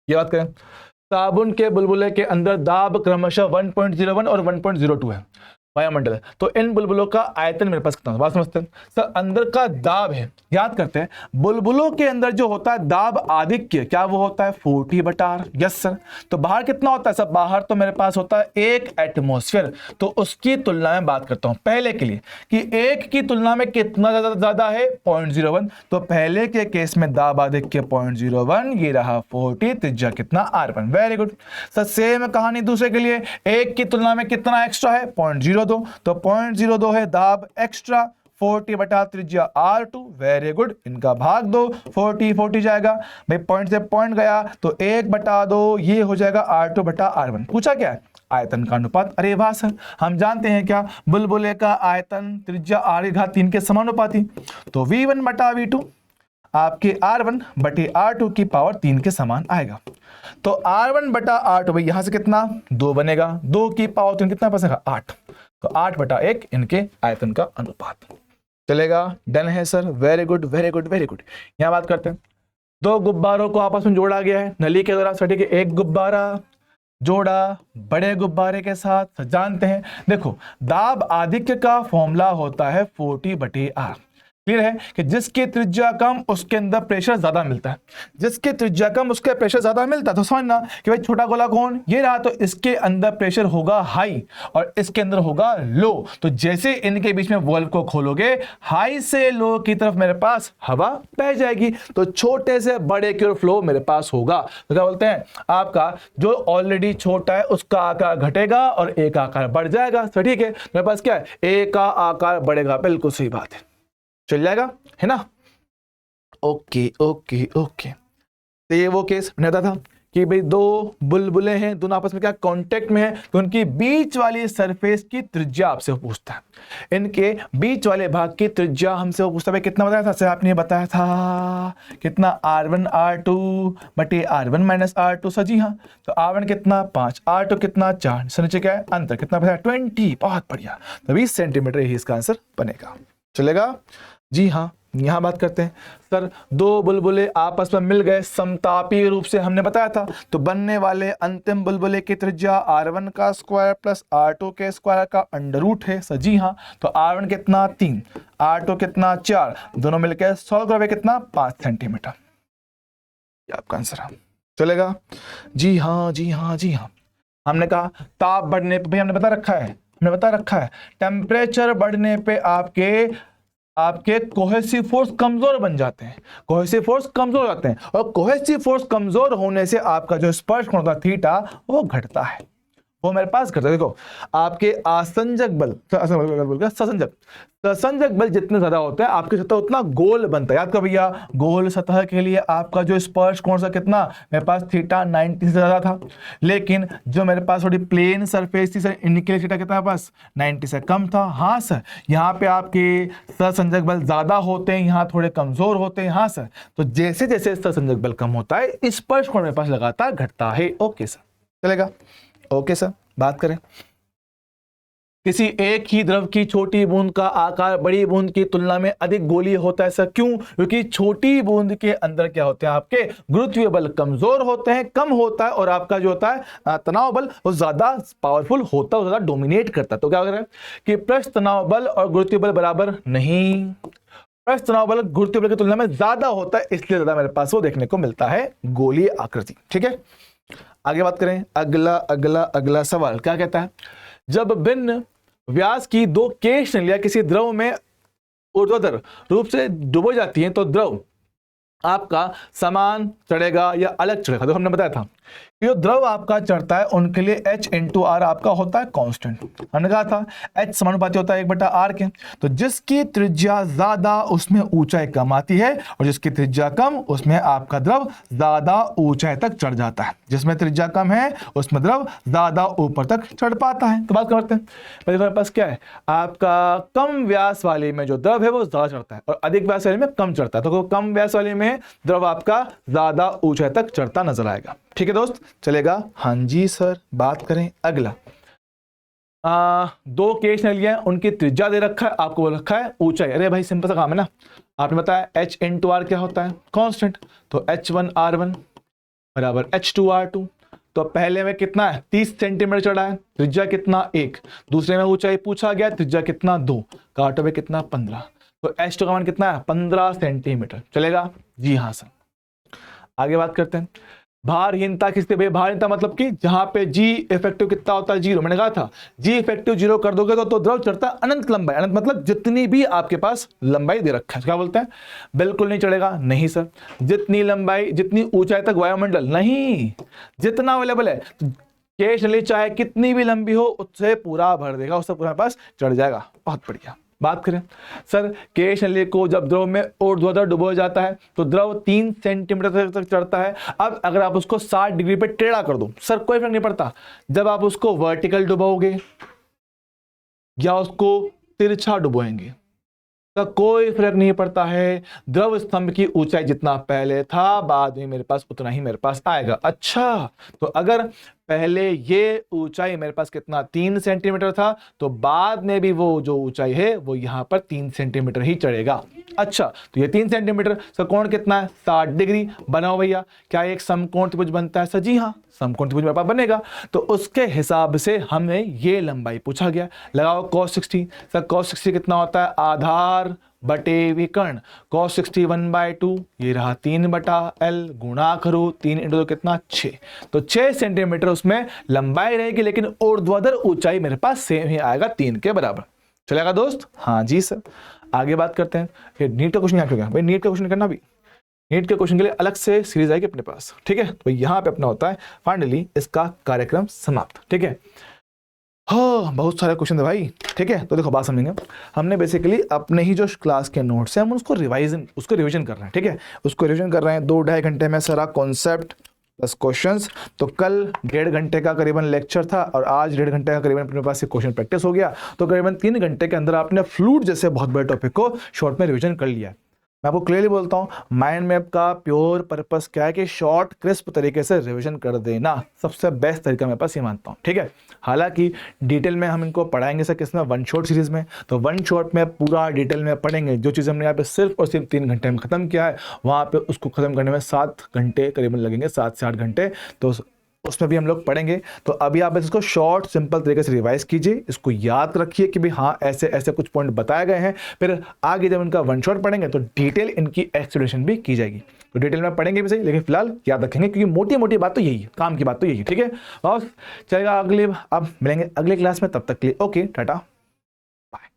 ये बात करें, साबुन के बुलबुले के अंदर दाब क्रमशः 1.01 और 1.02 है वायुमंडल, तो इन बुलबुलों का आयतन मेरे पास कितना है, बात समझते हैं। सर अंदर का दाब है, याद करते हैं बुलबुलों के अंदर जो होता है दाब आधिक्य, क्या वो होता है 40/R, यस सर। तो बाहर कितना होता है सर, बाहर तो मेरे पास होता है 1 एटमॉस्फेयर, तो उसकी तुलना में बात करता हूं पहले के लिए कि 1 की तुलना में कितना ज्यादा है 0.01, तो पहले के केस में दाब आधिक्य 0.01, ये रहा 40, त्रिज्या कितना R1, very good. Sir same कहानी दूसरे के लिए, 1 की तुलना में कितना एक्स्ट्रा है 0.02, तो 0.02 है दाब एक्स्ट्रा, 40 बटा त्रिज्या R2, वेरी गुड, इनका भाग दो, 40 जाएगा भाई, पॉइंट से पॉइंट गया तो 1/2, ये हो जाएगा R2 बटा R1। पूछा क्या है, आयतन का अनुपात, अरे वाह सर हम जानते हैं क्या, बुलबुले का आयतन त्रिज्या R3 के समानुपाती, तो V1 बटा V2 आपके R1 बटे R2 की पावर 3 के समान आएगा, तो R1 बटा R2 भाई यहां से कितना 2 बनेगा, 2 की पावर 3 कितना बचेगा 8, तो 8/1 इनके आयतन का अनुपात, चलेगा, डन है सर, वेरी गुड। यहां बात करते हैं, 2 गुब्बारों को आपस में जोड़ा गया है नली के दौरान, ठीक है, एक गुब्बारा जोड़ा बड़े गुब्बारे के साथ, जानते हैं देखो दाब आधिक्य का फॉर्मूला होता है 40/R, क्लियर है कि जिसकी त्रिज्या कम उसके अंदर प्रेशर ज्यादा मिलता है, जिसकी त्रिज्या कम उसके प्रेशर ज्यादा मिलता है, तो समझना कि भाई छोटा गोला कौन ये रहा, तो इसके अंदर प्रेशर होगा हाई और इसके अंदर होगा लो, तो जैसे इनके बीच में वॉल्व को खोलोगे हाई से लो की तरफ मेरे पास हवा बह जाएगी, तो छोटे से बड़े की ओर फ्लो मेरे पास होगा, तो क्या बोलते हैं आपका जो ऑलरेडी छोटा है उसका आकार घटेगा और ए का आकार बढ़ जाएगा, तो ठीक है मेरे पास क्या है ए का आकार बढ़ेगा, बिल्कुल सही बात है, चल जाएगा है ना, ओके। तो ये वो केस बनाता था कि भाई 2 बुलबुले हैं, दोनों आपस में क्या कांटेक्ट में है, तो उनकी बीच वाली सरफेस की त्रिज्या आपसे वो पूछता है, इनके बीच वाले भाग की त्रिज्या हमसे वो पूछता है, कितना बताया था सर आपने बताया था कितना R1 R2 बटे R1 माइनस R2, सर जी हाँ, तो R1 कितना 5, R2 कितना 4, सर नीचे क्या है अंतर कितना बताया 20, बहुत बढ़िया, तो 20 सेंटीमीटर ही इसका आंसर बनेगा, चलेगा। जी हाँ, यहाँ बात करते हैं सर, दो बुलबुले आपस में मिल गए समतापी रूप से, हमने बताया था, तो बनने वाले अंतिम बुलबुले की त्रिज्या r1 का स्क्वायर प्लस r2 के स्क्वायर का अंडर रूट है सर। जी हाँ, तो r1 कितना 3, r2 कितना 4, दोनों मिलकर 100 का कितना 5 सेंटीमीटर, ये आपका आंसर है। चलेगा? जी हाँ जी हाँ जी हाँ। हमने कहा ताप बढ़ने पे, भाई हमने बता रखा है टेम्परेचर बढ़ने पे आपके कोहेसिव फोर्स कमजोर बन जाते हैं, कोहेसिव फोर्स कमजोर हो जाते हैं, और कोहेसिव फोर्स कमजोर होने से आपका जो स्पर्श कोण होता है थीटा वो घटता है, वो मेरे पास घटता है। देखो आपके आसंजक बल, ससंजक बल जितने ज्यादा होते हैं आपकी सतह उतना गोल बनता है। याद करो भैया, गोल सतह के लिए आपका जो स्पर्श कोण सा कितना, मेरे पास थीटा 90 से ज्यादा था, लेकिन जो मेरे पास थोड़ी प्लेन सरफेस थी सर, इनके लिए थीटा कितना पास 90 से कम था। हाँ सर, यहाँ पे आपके ससंजक बल ज्यादा होते हैं, यहाँ थोड़े कमजोर होते हैं। हाँ सर, तो जैसे जैसे ससंजक बल कम होता है स्पर्श कोण मेरे पास लगातार घटता है। ओके सर, चलेगा? ओके सर, बात करें, किसी एक ही द्रव की छोटी बूंद का आकार बड़ी बूंद की तुलना में अधिक गोलीय होता है सर। क्यों? क्योंकि छोटी बूंद के अंदर क्या होते हैं, आपके गुरुत्वीय बल कमजोर होते हैं, कम होता है, और आपका जो होता है तनाव बल वो ज्यादा पावरफुल होता है, ज्यादा डोमिनेट करता है। तो क्या हो रहा है कि पृष्ठ तनाव बल और गुरुत्वीय बल बराबर नहीं, पृष्ठ तनाव बल गुरुत्वीय बल की तुलना में ज्यादा होता है, इसलिए ज्यादा मेरे पास वो देखने को मिलता है गोलीय आकृति। ठीक है, आगे बात करें। अगला सवाल क्या कहता है, जब भिन्न व्यास की दो केश नलियां किसी द्रव में ऊर्ध्वाधर रूप से डुबो जाती हैं तो द्रव आपका समान चढ़ेगा या अलग चढ़ेगा। तो हमने बताया था कि जो द्रव आपका चढ़ता है उनके लिए h इंटू आर आपका होता है कांस्टेंट। हमने कहा था h समानुपाती होता है 1/r के, तो जिसकी त्रिज्या ज्यादा उसमें ऊंचाई कम आती है, और जिसकी त्रिज्या कम उसमें आपका द्रव ज्यादा ऊंचाई तक चढ़ जाता है। जिसमें त्रिज्या कम है उसमें द्रव ज्यादा ऊपर तक चढ़ पाता है। तो बात करते हैं, पहले हमारे पास क्या है, आपका कम व्यास वाले में जो द्रव है वो ज्यादा चढ़ता है और अधिक व्यास वाले में कम चढ़ता है। तो कम व्यास वाले में द्रव आपका ज्यादा ऊंचाई तक चढ़ता नजर आएगा। ठीक है दोस्त, चलेगा? हाँ जी सर, बात करें अगला। दो केश नलियां, उनकी त्रिज्या दे रखा है, आपको बोल रखा है ऊंचाई। अरे भाई सिंपल सा काम है ना, आपने बताया h इंटू आर क्या होता है कांस्टेंट, तो h1r1 बराबर h2r2। तो पहले में कितना है 30 सेंटीमीटर चढ़ा है, त्रिज्या कितना 1, दूसरे में ऊंचाई पूछा गया, त्रिज्या कितना 2, काटो में कितना 15, तो h2 का मान कितना है 15 सेंटीमीटर। चलेगा? जी हाँ सर। आगे बात करते हैं, भारहीनता किससे, भाई भारहीनता मतलब कि जहां पे जी इफेक्टिव कितना होता है 0। मैंने कहा था जी इफेक्टिव 0 कर दोगे तो द्रव चढ़ता है अनंत लंबाई, अनंत मतलब जितनी भी आपके पास लंबाई दे रखा है। क्या बोलते हैं? बिल्कुल नहीं चढ़ेगा। नहीं सर, जितनी लंबाई जितनी ऊंचाई तक वायुमंडल नहीं, जितना अवेलेबल है, केश नली चाहे कितनी भी लंबी हो उससे पूरा भर देगा, उससे पूरा पास चढ़ जाएगा। बहुत बढ़िया। बात करें सर, केश नली को जब द्रव में ऊर्ध्वाधर डुबोया जाता है तो द्रव 3 सेंटीमीटर तक चढ़ता है। अब अगर आप उसको 60 डिग्री पे टेढ़ा कर दो सर, कोई फर्क नहीं पड़ता। जब आप उसको वर्टिकल डुबोगे या उसको तिरछा डुबोएंगे तो कोई फर्क नहीं पड़ता है, द्रव स्तंभ की ऊंचाई जितना पहले था बाद में मेरे पास उतना ही मेरे पास आएगा। अच्छा, तो अगर पहले ये ऊंचाई मेरे पास कितना 3 सेंटीमीटर था, तो बाद में भी वो जो ऊंचाई है वो यहां पर 3 सेंटीमीटर ही चढ़ेगा। अच्छा, तो ये 3 सेंटीमीटर सर, कोण कितना है 60 डिग्री। बनाओ भैया, क्या एक समकोण त्रिभुज बनता है सर? जी हाँ, समकोण त्रिभुज मेरे पास बनेगा, तो उसके हिसाब से हमें ये लंबाई पूछा गया। लगाओ cos 60 सर, cos 60 कितना होता है आधार बटे विकर्ण, cos 60 1/2, ये रहा 3/L, गुणा करो 3 इंटू 2 कितना 6, तो 6 सेंटीमीटर उसमें लंबाई रहेगी, लेकिन ऊर्ध्वाधर ऊंचाई मेरे पास सेम ही आएगा 3 के बराबर। चलेगा दोस्त? हाँ जी सर। आगे बात करते हैं, ये नीट का क्वेश्चन यहाँ क्यों गया भाई, नीट का क्वेश्चन करना भी, नीट के क्वेश्चन के लिए अलग से सीरीज आएगी अपने पास। ठीक है, तो यहाँ पे अपना होता है फाइनली इसका कार्यक्रम समाप्त। ठीक है, हाँ बहुत सारे क्वेश्चन है भाई। ठीक है, तो देखो बात समझेंगे, हमने बेसिकली अपने ही जो क्लास के नोट्स हैं हम उसको रिवीजन कर रहे हैं। ठीक है, उसको रिवीजन कर रहे हैं 2-2.5 घंटे में सारा कॉन्सेप्ट प्लस क्वेश्चंस। तो कल 1.5 घंटे का करीबन लेक्चर था और आज 1.5 घंटे का करीबन अपने पास से क्वेश्चन प्रैक्टिस हो गया, तो करीबन 3 घंटे के अंदर आपने फ्लूइड जैसे बहुत बड़े टॉपिक को शॉर्ट में रिवीजन कर लिया है। मैं आपको क्लियरली बोलता हूँ, माइंड मैप का प्योर पर्पस क्या है कि शॉर्ट क्रिस्प तरीके से रिवीजन कर देना सबसे बेस्ट तरीका मेरे पास ये मानता हूँ, ठीक है। हालांकि डिटेल में हम इनको पढ़ाएंगे सर किसमें, वन शॉट सीरीज में, तो वन शॉट में पूरा डिटेल में पढ़ेंगे। जो चीज़ हमने यहाँ पे सिर्फ और सिर्फ 3 घंटे में ख़त्म किया है, वहाँ पे उसको ख़त्म करने में 7 घंटे करीबन लगेंगे, 7 से 8 घंटे, तो उसमें भी हम लोग पढ़ेंगे। तो अभी आप इसको शॉर्ट सिंपल तरीके से रिवाइज कीजिए, इसको याद रखिए कि भाई हाँ ऐसे ऐसे कुछ पॉइंट बताए गए हैं, फिर आगे जब इनका वन शॉट पढ़ेंगे तो डिटेल इनकी एक्सप्लेनेशन भी की जाएगी। तो डिटेल में पढ़ेंगे भी सही, लेकिन फिलहाल याद रखेंगे क्योंकि मोटी मोटी बात तो यही है, काम की बात तो यही है, ठीक है। बस चलेगा, अगले अब मिलेंगे अगले क्लास में, तब तक के लिए ओके टाटा बाय।